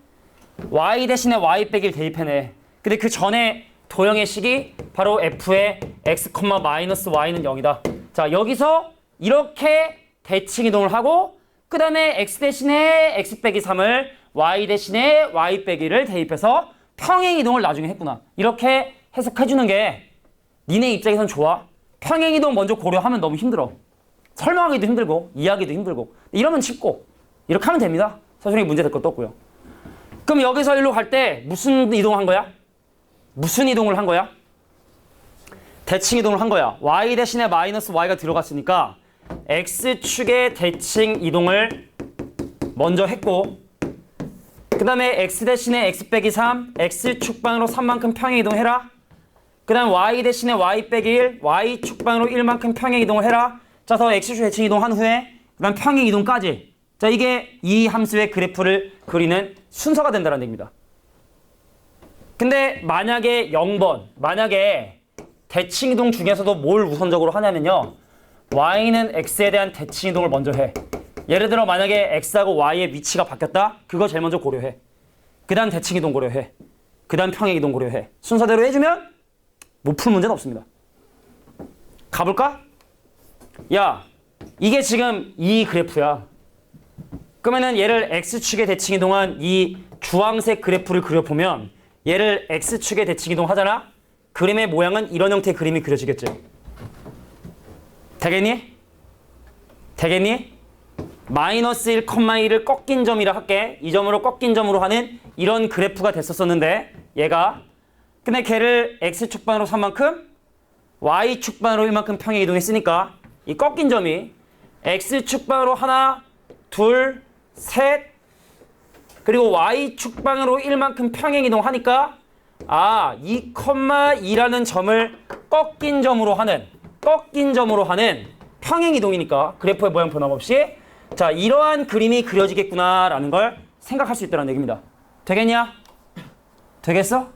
y 대신에 y 빼기 1 대입했네. 근데 그 전에 도형의 식이 바로 f의 x, 마이너스 y는 0이다. 자, 여기서 이렇게 대칭 이동을 하고 그 다음에 x 대신에 x 빼기 3을 y 대신에 y 빼기 1을 대입해서 평행 이동을 나중에 했구나. 이렇게 해석해주는 게 니네 입장에선 좋아. 평행이동 먼저 고려하면 너무 힘들어. 설명하기도 힘들고 이해하기도 힘들고 이러면 쉽고 이렇게 하면 됩니다. 서술형이 문제 될 것도 없고요. 그럼 여기서 일로 갈 때 무슨 이동한 거야? 무슨 이동을 한 거야? 대칭 이동을 한 거야. y 대신에 마이너스 y가 들어갔으니까 x축의 대칭 이동을 먼저 했고 그 다음에 x 대신에 x 빼기 3, x축방으로 3만큼 평행 이동해라. 그 다음 y 대신에 y 빼기 1, y축방으로 1만큼 평행 이동을 해라. 자, 더 x축 대칭 이동한 후에 그 다음 평행 이동까지. 자, 이게 이 함수의 그래프를 그리는 순서가 된다는 얘기입니다. 근데 만약에 0번, 만약에 대칭 이동 중에서도 뭘 우선적으로 하냐면요. y는 x에 대한 대칭 이동을 먼저 해. 예를 들어 만약에 x하고 y의 위치가 바뀌었다? 그거 제일 먼저 고려해. 그 다음 대칭 이동 고려해. 그 다음 평행 이동 고려해. 순서대로 해주면 못 풀 문제는 없습니다. 가볼까? 야, 이게 지금 이 그래프야. 그러면은 얘를 x축의 대칭 이동한 이 주황색 그래프를 그려보면 얘를 x축의 대칭 이동 하잖아? 그림의 모양은 이런 형태의 그림이 그려지겠지? 되겠니? 되겠니? 마이너스 1,1을 꺾인 점이라 할게. 이 점으로 꺾인 점으로 하는 이런 그래프가 됐었었는데 얘가 근데 걔를 x축방으로 3만큼 y축방으로 1만큼 평행 이동했으니까 이 꺾인 점이 x축방으로 하나, 둘, 셋 그리고 y축방으로 1만큼 평행 이동하니까 아, 2,2라는 점을 꺾인 점으로 하는 평행 이동이니까 그래프의 모양 변함없이 자, 이러한 그림이 그려지겠구나라는 걸 생각할 수 있다는 얘기입니다. 되겠냐? 되겠어?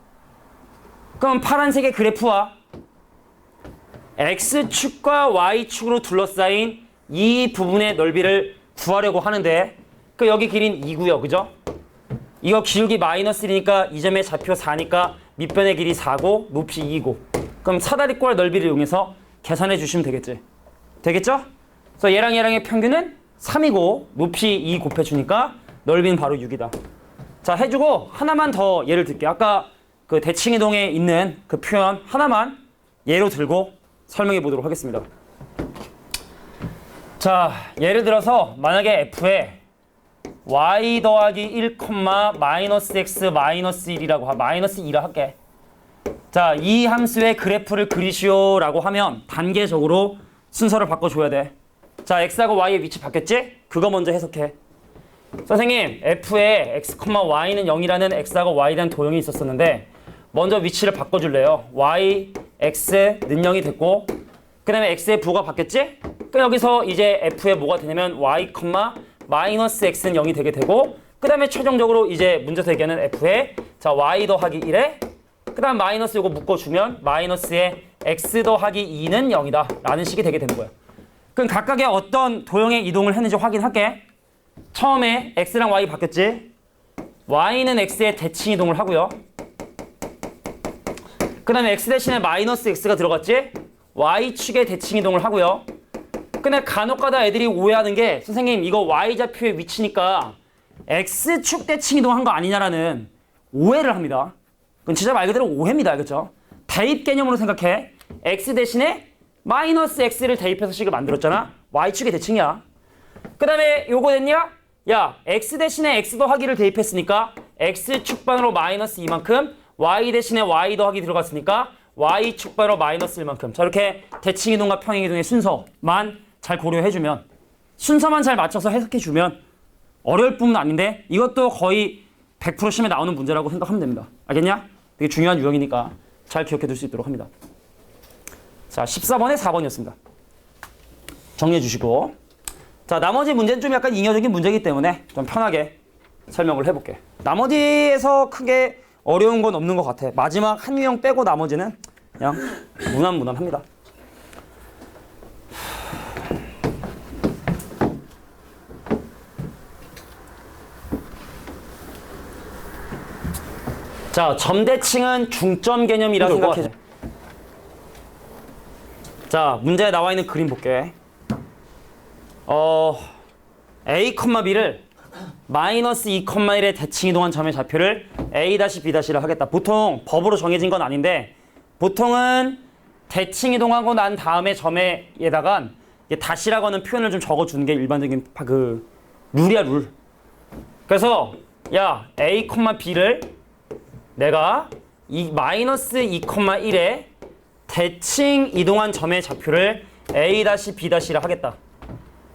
그럼 파란색의 그래프와 x축과 y축으로 둘러싸인 이 부분의 넓이를 구하려고 하는데 그 여기 길이는 2고요. 그죠? 이거 기울기 마이너스 1이니까 이 점의 좌표 4니까 밑변의 길이 4고 높이 2고 그럼 사다리꼴 넓이를 이용해서 계산해 주시면 되겠지. 되겠죠? 그래서 얘랑 얘랑의 평균은 3이고 높이 2 곱해주니까 넓이는 바로 6이다. 자, 해주고 하나만 더 예를 들게. 아까 그 대칭이동에 있는 그 표현 하나만 예로 들고 설명해 보도록 하겠습니다. 자, 예를 들어서 만약에 f에 y 더하기 1, 마이너스 x 마이너스 1이라고 마이너스 2라 할게. 자, 이 함수의 그래프를 그리시오라고 하면 단계적으로 순서를 바꿔줘야 돼. 자, x하고 y의 위치 바뀌었지? 그거 먼저 해석해. 선생님, f에 x, y는 0이라는 x하고 y에 대한 도형이 있었었는데 먼저 위치를 바꿔줄래요. y, x는 0이 됐고 그 다음에 x의 부호가 바뀌었지? 그럼 여기서 이제 f에 뭐가 되냐면 y, 마이너스 x는 0이 되게 되고 그 다음에 최종적으로 이제 문제에서 얘기하는 f에 자, y 더하기 1에 그 다음 마이너스 요거 묶어주면 마이너스에 x 더하기 2는 0이다 라는 식이 되게 되는 거야. 그럼 각각의 어떤 도형의 이동을 했는지 확인할게. 처음에 x랑 y 바뀌었지? y는 x의 대칭 이동을 하고요. 그 다음에 x 대신에 마이너스 x가 들어갔지? y축의 대칭 이동을 하고요. 근데 간혹가다 애들이 오해하는 게 선생님 이거 y좌표의 위치니까 x축 대칭 이동한 거 아니냐라는 오해를 합니다. 그건 진짜 말 그대로 오해입니다. 알겠죠? 대입 개념으로 생각해. x 대신에 마이너스 x를 대입해서 식을 만들었잖아. y축의 대칭이야. 그 다음에 요거 됐냐? 야, x 대신에 x 더하기를 대입했으니까 x축방으로 마이너스 2만큼 y 대신에 y 더하기 들어갔으니까 y축방으로 마이너스 1만큼. 자, 이렇게 대칭 이동과 평행 이동의 순서만 잘 고려해주면 순서만 잘 맞춰서 해석해주면 어려울 뿐은 아닌데 이것도 거의 100% 시험에 나오는 문제라고 생각하면 됩니다. 알겠냐? 되게 중요한 유형이니까 잘 기억해둘 수 있도록 합니다. 자, 14번에 4번이었습니다. 정리해 주시고 자, 나머지 문제는 좀 약간 잉여적인 문제이기 때문에 좀 편하게 설명을 해볼게. 나머지에서 크게 어려운 건 없는 것 같아. 마지막 한 유형 빼고 나머지는 그냥 무난무난합니다. 자, 점대칭은 중점 개념이라 생각해. 자, 문제에 나와 있는 그림 볼게. A, B를 마이너스 2,1의 대칭 이동한 점의 좌표를 A-B'라 하겠다. 보통 법으로 정해진 건 아닌데 보통은 대칭 이동하고 난 다음에 점에다가 다시라고 하는 표현을 좀 적어주는 게 일반적인 그 룰이야, 룰. 그래서 야 a, b를 내가 이 마이너스 2,1에 대칭 이동한 점의 좌표를 a-b-라 하겠다.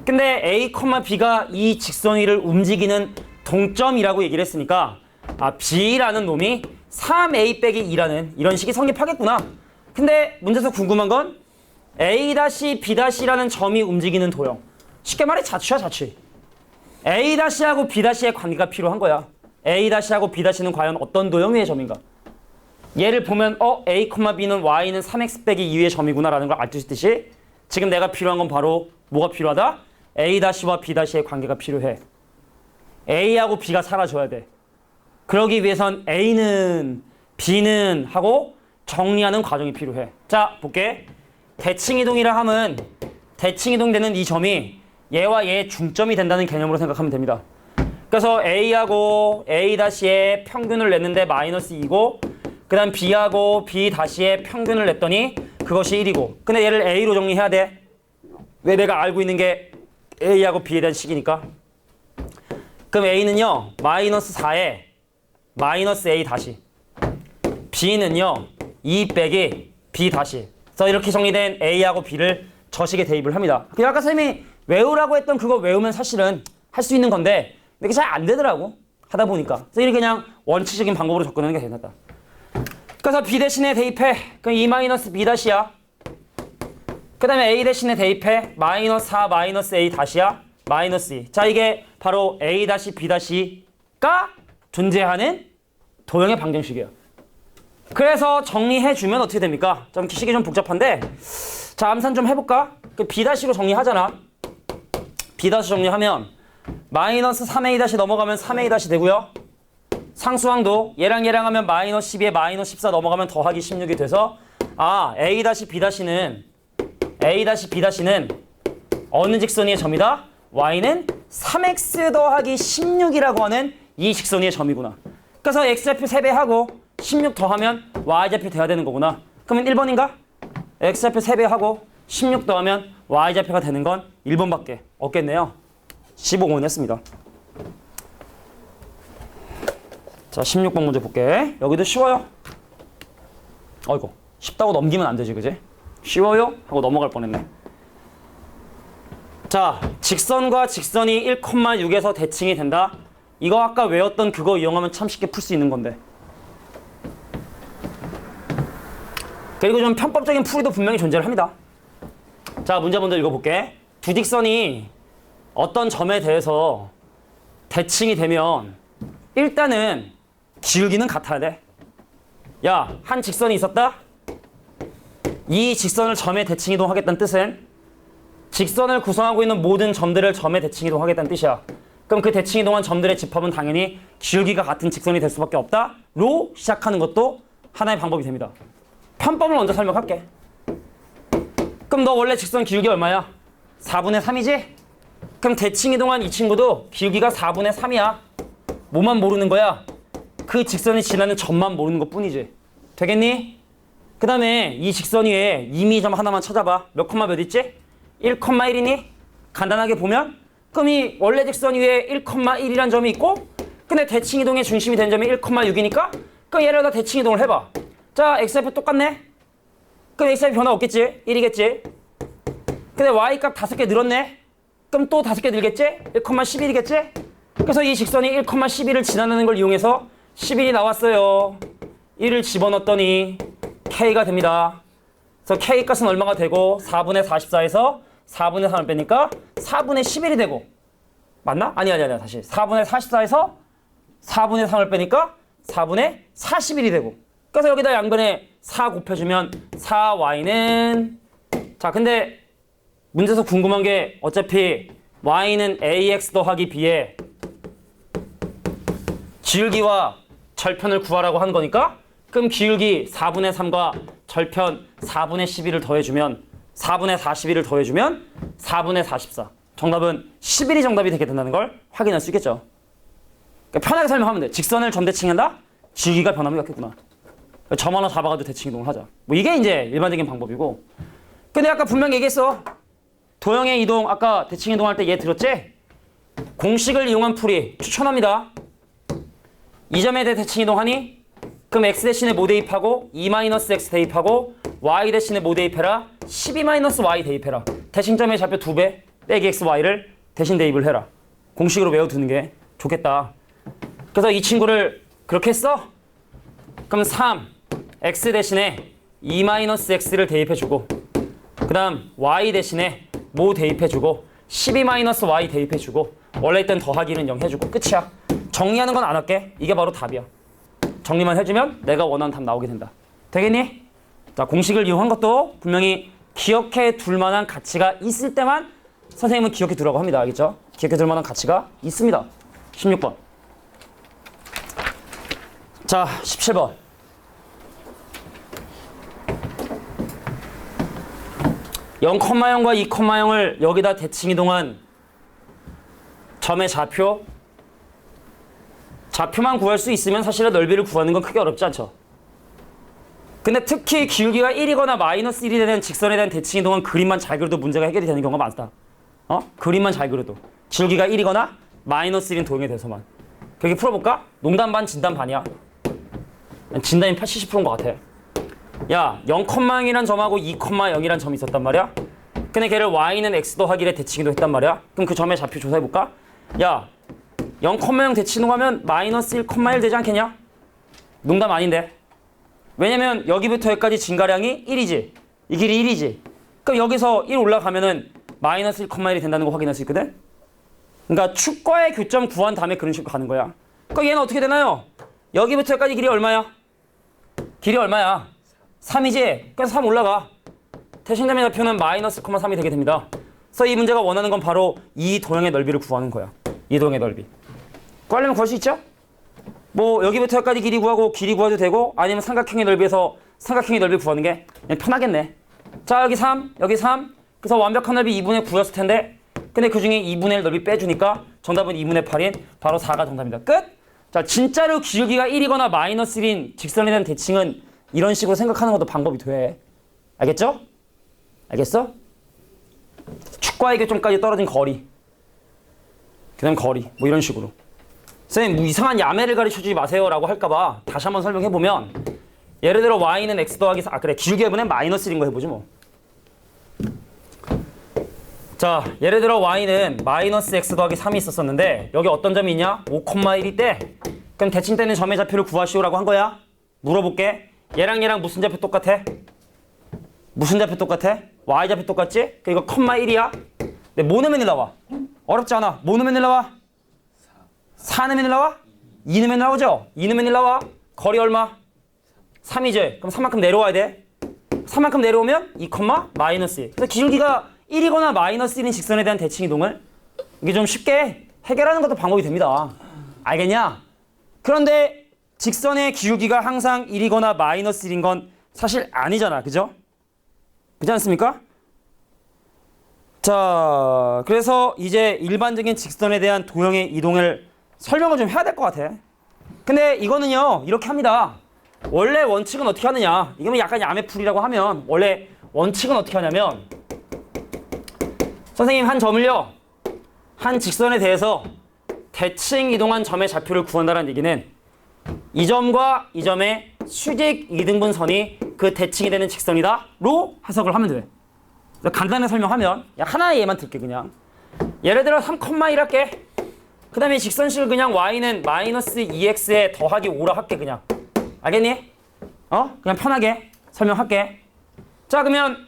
근데 a, b가 이 직선 위를 움직이는 동점이라고 얘기를 했으니까 b라는 놈이 3a-2라는 이런 식이 성립하겠구나. 근데 문제에서 궁금한 건 a-b-라는 점이 움직이는 도형. 쉽게 말해 자취야, 자취. a-하고 b-의 관계가 필요한 거야. a-하고 b-는 과연 어떤 도형 위의 점인가? 얘를 보면 a, b는 y는 3x-2의 점이구나라는 걸 알 수 있듯이 지금 내가 필요한 건 바로 뭐가 필요하다? a-와 b-의 관계가 필요해. a하고 b가 사라져야 돼. 그러기 위해선 a는 b는 하고 정리하는 과정이 필요해. 자, 볼게. 대칭이동이라 함은 대칭이동되는 이 점이 얘와 얘의 중점이 된다는 개념으로 생각하면 됩니다. 그래서 a하고 a-의 평균을 냈는데 마이너스 2고 그 다음 b하고 b-의 평균을 냈더니 그것이 1이고 근데 얘를 a로 정리해야 돼. 왜? 내가 알고 있는 게 a하고 b에 대한 식이니까. 그럼 a는요 마이너스 4에 마이너스 a 다시 b는요 2 빼기 b 다시. 그래서 이렇게 정리된 a하고 b를 저식에 대입을 합니다. 아까 선생님이 외우라고 했던 그거 외우면 사실은 할 수 있는 건데 이게 잘 안 되더라고 하다 보니까. 그래서 이렇게 그냥 원칙적인 방법으로 접근하는 게 괜찮다. 그래서 b 대신에 대입해. 그럼 2 마이너스 b 다시야. 그 다음에 a 대신에 대입해. 마이너스 4 마이너스 a 다시야. 마이너스 2. 자, 이게 바로 a 다시 b 다시가 존재하는 도형의 방정식이에요. 그래서 정리해주면 어떻게 됩니까? 좀 식이 좀 복잡한데 자, 암산 좀 해볼까? 그 b 다시로 정리하잖아. b 다시 정리하면 마이너스 3a 다시 넘어가면 3a 다시 되고요. 상수항도 얘랑 얘랑 하면 마이너스 12에 마이너스 14 넘어가면 더하기 16이 돼서 a 다시 b 다시는 어느 직선의 점이다? y는 3x 더하기 16이라고 하는 이 직선의 점이구나. 그래서 x좌표 3배하고 16 더하면 y좌표 돼야 되는 거구나. 그러면 1번인가? x좌표 3배하고 16 더하면 y좌표가 되는 건 1번밖에 없겠네요. 15번 했습니다. 자, 16번 문제 볼게. 여기도 쉬워요. 어이구, 쉽다고 넘기면 안 되지, 그지? 쉬워요? 하고 넘어갈 뻔했네. 자, 직선과 직선이 1,6에서 대칭이 된다. 이거 아까 외웠던 그거 이용하면 참 쉽게 풀 수 있는 건데. 그리고 좀 편법적인 풀이도 분명히 존재를 합니다. 자, 문제 먼저 읽어볼게. 두 직선이 어떤 점에 대해서 대칭이 되면 일단은 기울기는 같아야 돼. 야, 한 직선이 있었다? 이 직선을 점에 대칭 이동하겠다는 뜻은 직선을 구성하고 있는 모든 점들을 점에 대칭 이동하겠다는 뜻이야. 그럼 그 대칭 이동한 점들의 집합은 당연히 기울기가 같은 직선이 될 수밖에 없다로 시작하는 것도 하나의 방법이 됩니다. 편법을 먼저 설명할게. 그럼 너 원래 직선 기울기 얼마야? 4분의 3이지? 그럼 대칭 이동한 이 친구도 기울기가 4분의 3이야. 뭐만 모르는 거야? 그 직선이 지나는 점만 모르는 것 뿐이지. 되겠니? 그 다음에 이 직선 위에 임의점 하나만 찾아봐. 몇 콤마 몇 있지? 1,1이니? 간단하게 보면 그럼 이 원래 직선 위에 1,1이란 점이 있고 근데 대칭 이동의 중심이 된 점이 1,6이니까 그럼 얘를 다 대칭 이동을 해봐. 자, x좌표 똑같네? 그럼 x좌표 변화 없겠지? 1이겠지? 근데 y값 5개 늘었네? 그럼 또 5개 늘겠지? 1,11이겠지? 그래서 이 직선이 1,11을 지나는 걸 이용해서 11이 나왔어요. 1을 집어넣었더니 k가 됩니다. 그래서 k 값은 얼마가 되고 4분의 44에서 4분의 3을 빼니까 4분의 11이 되고 맞나? 아니 다시 4분의 44에서 4분의 3을 빼니까 4분의 41이 되고 그래서 여기다 양변에 4 곱해주면 4y는 자 근데 문제에서 궁금한 게 어차피 y는 ax 더하기 b에 기울기와 절편을 구하라고 하는 거니까 그럼 기울기 4분의 3과 절편 4분의 11을 더해주면 4분의 41을 더해주면 4분의 44 정답은 11이 정답이 되게 된다는 걸 확인할 수 있겠죠. 그러니까 편하게 설명하면 돼. 직선을 점대칭한다? 기울기가 변하면 같겠구나. 점 하나 잡아가지고 대칭 이동을 하자. 뭐 이게 이제 일반적인 방법이고. 근데 아까 분명히 얘기했어. 도형의 이동, 아까 대칭 이동할 때 얘 들었지? 공식을 이용한 풀이 추천합니다. 이 점에 대해 대칭 이동하니? 그럼 x 대신에 뭐 대입하고 2-x 대입하고 y 대신에 뭐 대입해라? 12-y 대입해라. 대칭점의 좌표 2배 빼기 xy를 대신 대입을 해라. 공식으로 외워두는 게 좋겠다. 그래서 이 친구를 그렇게 했어? 그럼 3 x 대신에 2-x를 대입해주고 그 다음 y 대신에 뭐 대입해주고 12-y 대입해주고 원래 있던 더하기는 0 해주고 끝이야. 정리하는 건 안 할게. 이게 바로 답이야. 정리만 해주면 내가 원하는 답 나오게 된다. 되겠니? 자, 공식을 이용한 것도 분명히 기억해 둘 만한 가치가 있을 때만 선생님은 기억해 두라고 합니다. 알겠죠? 기억해 둘 만한 가치가 있습니다. 16번. 자, 17번. (0, 0과 2, 0을 여기다 대칭 이동한 점의 좌표만 구할 수 있으면 사실은 넓이를 구하는 건 크게 어렵지 않죠. 근데 특히 기울기가 1이거나 -1이 되는 직선에 대한 대칭 이동은 그림만 잘 그려도 문제가 해결이 되는 경우가 많다. 그림만 잘 그려도 기울기가 1이거나 -1인 도형에 대해서만. 그렇게 풀어볼까? 농담 반 진담 반이야. 진담이 80~70%인 것 같아. 야, 0,0이란 점하고 2,0이란 점이 있었단 말이야. 근데 걔를 y는 x 더하기에 대칭 이동했단 말이야. 그럼 그 점의 좌표 조사해볼까? 야, 0,0 대칭 이동하면 -1,1 되지 않겠냐? 농담 아닌데. 왜냐면 여기부터 여기까지 증가량이 1이지. 이 길이 1이지. 그럼 여기서 1 올라가면은 -1,1이 된다는 거 확인할 수 있거든? 그러니까 축과의 교점 구한 다음에 그런 식으로 가는 거야. 그럼 얘는 어떻게 되나요? 여기부터 여기까지 길이 얼마야? 길이 얼마야? 3이지? 그래서 3 올라가. 대칭점의 좌표는 -3이 되게 됩니다. 그래서 이 문제가 원하는 건 바로 이 도형의 넓이를 구하는 거야. 이 도형의 넓이. 구하려면 구할 수 있죠? 뭐 여기부터 여기까지 길이 구하고 길이 구해도 되고 아니면 삼각형의 넓이에서 삼각형의 넓이 구하는 게 그냥 편하겠네. 자, 여기 3, 여기 3. 그래서 완벽한 넓이 2분의 9였을 텐데 근데 그중에 2분의 1 넓이 빼주니까 정답은 2분의 8인 바로 4가 정답입니다. 끝! 자, 진짜로 기울기가 1이거나 -1인 직선에 대한 대칭은 이런 식으로 생각하는 것도 방법이 돼. 알겠죠? 알겠어? 축과의 교점까지 떨어진 거리. 그 다음 거리. 뭐 이런 식으로. 선생님, 뭐 이상한 야매를 가르쳐주지 마세요라고 할까봐 다시 한번 설명해보면 예를 들어 y는 x 더하기 4. 그래, 기울기 해보면 -1인 거 해보지 뭐. 자, 예를 들어 y는 -x 더하기 3이 있었었는데 여기 어떤 점이 있냐? 5,1이 때 그럼 대칭되는 점의 좌표를 구하시오라고 한 거야. 물어볼게. 얘랑 무슨 좌표 똑같아? 무슨 좌표 똑같아? y 좌표 똑같지? 이거 1이야. 근데 뭐 넣으면 1 나와? 어렵지 않아. 뭐 넣으면 1 나와? 4 넣으면 1 나와? 2 넣으면 1 나오죠? 2 넣으면 1 나와. 거리 얼마? 3이지? 그럼 3만큼 내려와야 돼. 3만큼 내려오면 2, -2. 그래서 기울기가 1이거나 -1인 직선에 대한 대칭 이동을 이게 좀 쉽게 해결하는 것도 방법이 됩니다. 알겠냐? 그런데 직선의 기울기가 항상 1이거나 -1인 건 사실 아니잖아. 그죠? 그렇지 않습니까? 자, 그래서 이제 일반적인 직선에 대한 도형의 이동을 설명을 좀 해야 될 것 같아. 근데 이거는요, 이렇게 합니다. 원래 원칙은 어떻게 하느냐? 이게 뭐 약간 야매풀이라고 하면 원래 원칙은 어떻게 하냐면 선생님 한 점을요, 한 직선에 대해서 대칭 이동한 점의 좌표를 구한다는 얘기는 이 점과 이 점의 수직 이등분선이 그 대칭이 되는 직선이다로 해석을 하면 돼. 간단하게 설명하면 하나의 예만 들게 그냥. 예를 들어 3,1 할게. 그 다음에 직선식을 그냥 y는 -2x에 더하기 5라 할게 그냥. 알겠니? 그냥 편하게 설명할게. 자, 그러면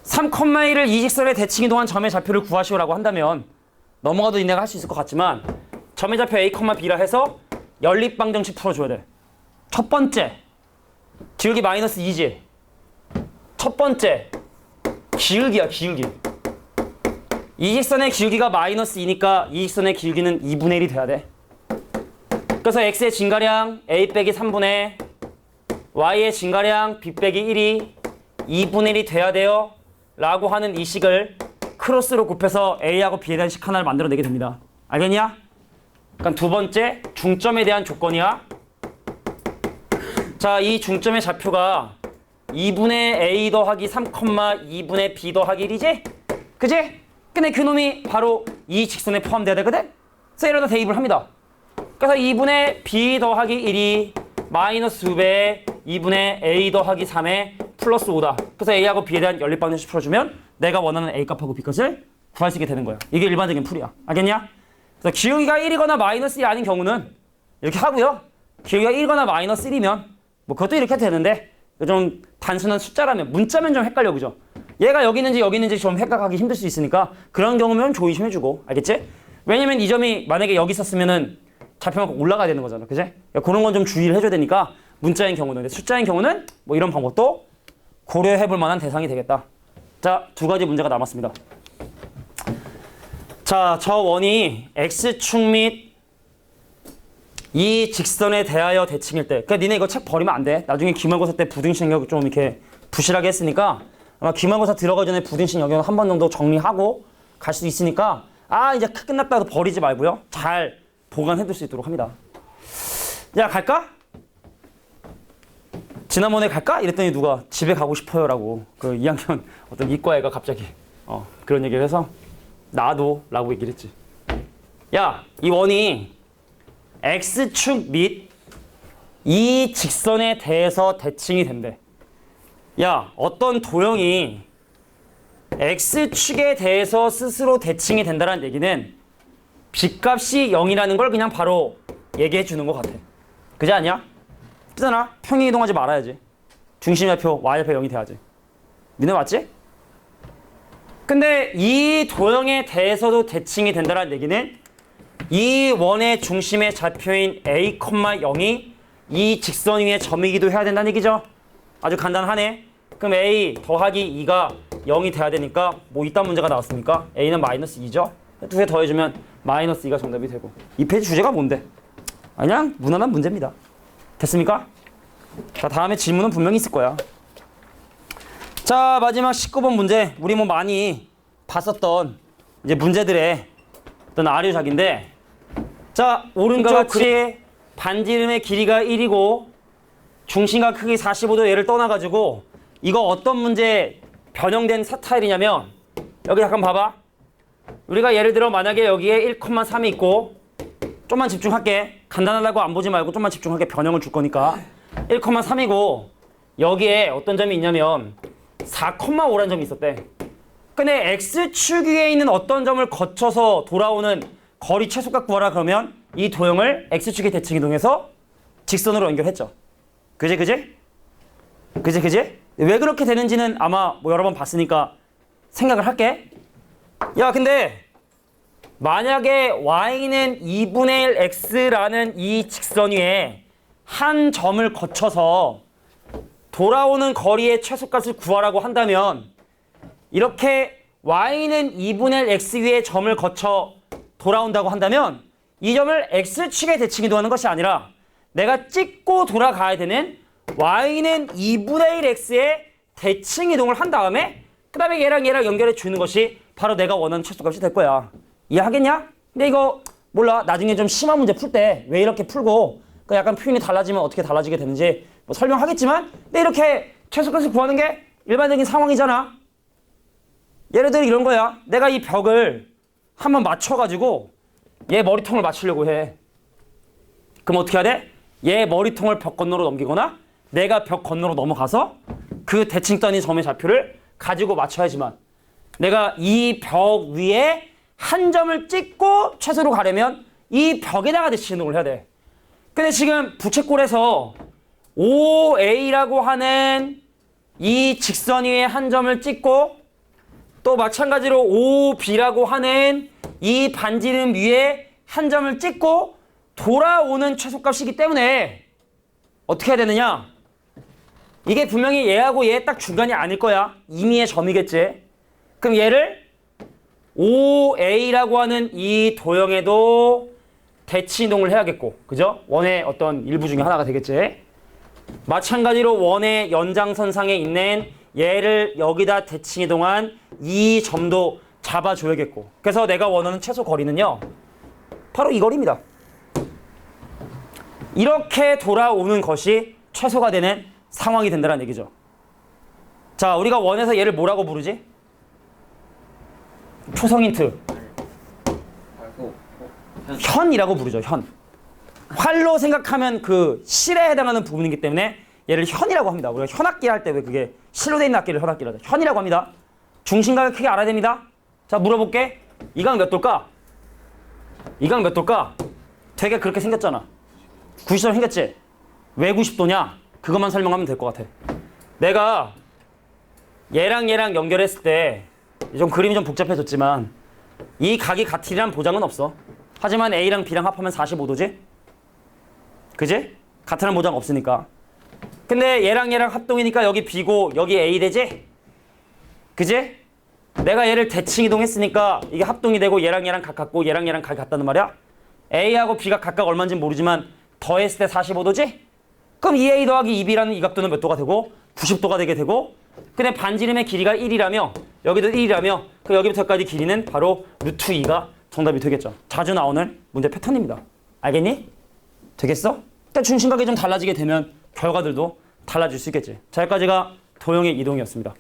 3,1을 이 직선에 대칭 이동한 점의 좌표를 구하시오라고 한다면 넘어가도 니네가 할 수 있을 것 같지만 점의 좌표 a, b라 해서 연립방정식 풀어줘야 돼. 첫 번째 기울기 -2지. 첫 번째 기울기야, 기울기. 이 직선의 기울기가 -2니까 이 직선의 기울기는 2분의 1이 돼야 돼. 그래서 x의 증가량 a 빼기 3분의 y의 증가량 b 빼기 1이 2분의 1이 돼야 돼요 라고 하는 이 식을 크로스로 곱해서 a하고 b에 대한 식 하나를 만들어내게 됩니다. 알겠냐? 그럼 두 번째 중점에 대한 조건이야. 자, 이 중점의 좌표가 2분의 a 더하기 3, 2분의 b 더하기 1이지? 그지? 근데 그놈이 바로 이 직선에 포함돼야 되거든? 그래서 이러다 대입을 합니다. 그래서 2분의 b 더하기 1이 마이너스 2배 2분의 a 더하기 3에 플러스 5다. 그래서 a하고 b에 대한 연립방정식 풀어주면 내가 원하는 a 값하고 b 값을 구할 수 있게 되는 거야. 이게 일반적인 풀이야. 알겠냐? 그래서 기울기가 1이거나 마이너스 1이 아닌 경우는 이렇게 하고요. 기울기가 1이거나 마이너스 1이면 뭐 그것도 이렇게 되는데 좀 단순한 숫자라면 문자면 좀 헷갈려 그죠? 얘가 여기 있는지 좀 헷갈하기 힘들 수 있으니까 그런 경우면 조심해주고 알겠지? 왜냐면 이 점이 만약에 여기 있었으면은 좌표만 올라가야 되는 거잖아. 그지? 그런 건 좀 주의를 해줘야 되니까 문자인 경우는 근데 숫자인 경우는 뭐 이런 방법도 고려해 볼 만한 대상이 되겠다. 자, 두 가지 문제가 남았습니다. 자, 저 원이 x축 및 이 직선에 대하여 대칭일 때, 그러니까 니네 이거 책 버리면 안 돼. 나중에 기말고사 때 부등식 영역 좀 이렇게 부실하게 했으니까 아마 기말고사 들어가기 전에 부등식 영역 한 번 정도 정리하고 갈 수 있으니까 이제 끝났다 해도 버리지 말고요. 잘 보관해둘 수 있도록 합니다. 야, 갈까? 지난번에 갈까? 이랬더니 누가 집에 가고 싶어요라고 그 2학년 어떤 이과애가 갑자기 그런 얘기를 해서 나도 라고 얘기를 했지. 야, 이 원이 x축 및 이 직선에 대해서 대칭이 된대. 야, 어떤 도형이 x축에 대해서 스스로 대칭이 된다는 얘기는 b값이 0이라는 걸 그냥 바로 얘기해 주는 것 같아. 그지 않냐? 그잖아. 평행 이동하지 말아야지. 중심좌표 y좌표 0이 돼야지. 니네 맞지? 근데 이 도형에 대해서도 대칭이 된다는 얘기는 이 원의 중심의 좌표인 a, 0이 이 직선 위의 점이기도 해야 된다는 얘기죠. 아주 간단하네. 그럼 a 더하기 2가 0이 돼야 되니까 뭐 이딴 문제가 나왔습니까? a는 마이너스 2죠. 두 개 더해주면 마이너스 2가 정답이 되고. 이 페이지 주제가 뭔데? 그냥 무난한 문제입니다. 됐습니까? 자, 다음에 질문은 분명히 있을 거야. 자, 마지막 19번 문제. 우리 뭐 많이 봤었던 이제 문제들의 어떤 아류작인데, 자, 오른쪽 그리 반지름의 길이가 1이고 중심과 크기 45도 얘를 떠나가지고 이거 어떤 문제 변형된 스타일이냐면 여기 잠깐 봐봐. 우리가 예를 들어 만약에 여기에 1,3이 있고 좀만 집중할게. 간단하다고 안 보지 말고 좀만 집중할게. 변형을 줄 거니까 1,3이고 여기에 어떤 점이 있냐면 4,5라는 점이 있었대. 근데 x축 위에 있는 어떤 점을 거쳐서 돌아오는 거리 최소값 구하라 그러면 이 도형을 x축의 대칭 이동해서 직선으로 연결했죠. 그지? 왜 그렇게 되는지는 아마 뭐 여러 번 봤으니까 생각을 할게. 야, 근데 만약에 y는 2분의 1 x라는 이 직선 위에 한 점을 거쳐서 돌아오는 거리의 최소값을 구하라고 한다면 이렇게 y는 2분의 1 x 위에 점을 거쳐 돌아온다고 한다면 이 점을 x축의 대칭 이동하는 것이 아니라 내가 찍고 돌아가야 되는 y는 2분의 1 x의 대칭 이동을 한 다음에 그 다음에 얘랑 연결해 주는 것이 바로 내가 원하는 최소값이 될 거야. 이해하겠냐? 근데 이거 몰라. 나중에 좀 심한 문제 풀 때 왜 이렇게 풀고 그 약간 표현이 달라지면 어떻게 달라지게 되는지 뭐 설명하겠지만 근데 이렇게 최소값을 구하는 게 일반적인 상황이잖아. 예를 들어 이런 거야. 내가 이 벽을 한번 맞춰가지고 얘 머리통을 맞추려고 해. 그럼 어떻게 해야 돼? 얘 머리통을 벽 건너로 넘기거나 내가 벽 건너로 넘어가서 그 대칭 떠는 점의 좌표를 가지고 맞춰야지만 내가 이 벽 위에 한 점을 찍고 최소로 가려면 이 벽에다가 대칭 이동을 해야 돼. 근데 지금 부채꼴에서 OA라고 하는 이 직선 위에 한 점을 찍고 또 마찬가지로 OB라고 하는 이 반지름 위에 한 점을 찍고 돌아오는 최소값이기 때문에 어떻게 해야 되느냐? 이게 분명히 얘하고 얘 딱 중간이 아닐 거야. 임의의 점이겠지. 그럼 얘를 OA라고 하는 이 도형에도 대칭 이동을 해야겠고, 그죠? 원의 어떤 일부 중에 하나가 되겠지. 마찬가지로 원의 연장선상에 있는 얘를 여기다 대칭 이동한 이 점도 잡아줘야겠고. 그래서 내가 원하는 최소 거리는요, 바로 이 거리입니다. 이렇게 돌아오는 것이 최소가 되는 상황이 된다는 얘기죠. 자, 우리가 원에서 얘를 뭐라고 부르지? 초성 힌트. 말고 현이라고 부르죠. 현. 활로 생각하면 그 실에 해당하는 부분이기 때문에 얘를 현이라고 합니다. 우리가 현악기 할 때 왜 그게 실로 돼 있는 악기를 현악기라죠. 현이라고 합니다. 중심각을 크게 알아야 됩니다. 자, 물어볼게. 이 각 몇 돌까? 이 각 몇 돌까? 되게 그렇게 생겼잖아. 90도 생겼지? 왜 90도냐? 그것만 설명하면 될 것 같아. 내가 얘랑 연결했을 때 좀 그림이 좀 복잡해졌지만 이 각이 같으리란 보장은 없어. 하지만 A랑 B랑 합하면 45도지? 그지? 같으란 보장 없으니까. 근데 얘랑 합동이니까 여기 B고 여기 A 되지? 그지? 내가 얘를 대칭 이동했으니까 이게 합동이 되고 얘랑 각 같고 얘랑 각이 같다는 말이야? A하고 B가 각각 얼마인지 모르지만 더했을 때 45도지? 그럼 2A 더하기 2B라는 이 각도는 몇 도가 되고? 90도가 되게 되고, 근데 반지름의 길이가 1이라며 여기도 1이라며 그 여기부터까지 길이는 바로 루트 2가 정답이 되겠죠. 자주 나오는 문제 패턴입니다. 알겠니? 되겠어? 일단 중심각이 좀 달라지게 되면 결과들도 달라질 수 있겠지. 자, 여기까지가 도형의 이동이었습니다.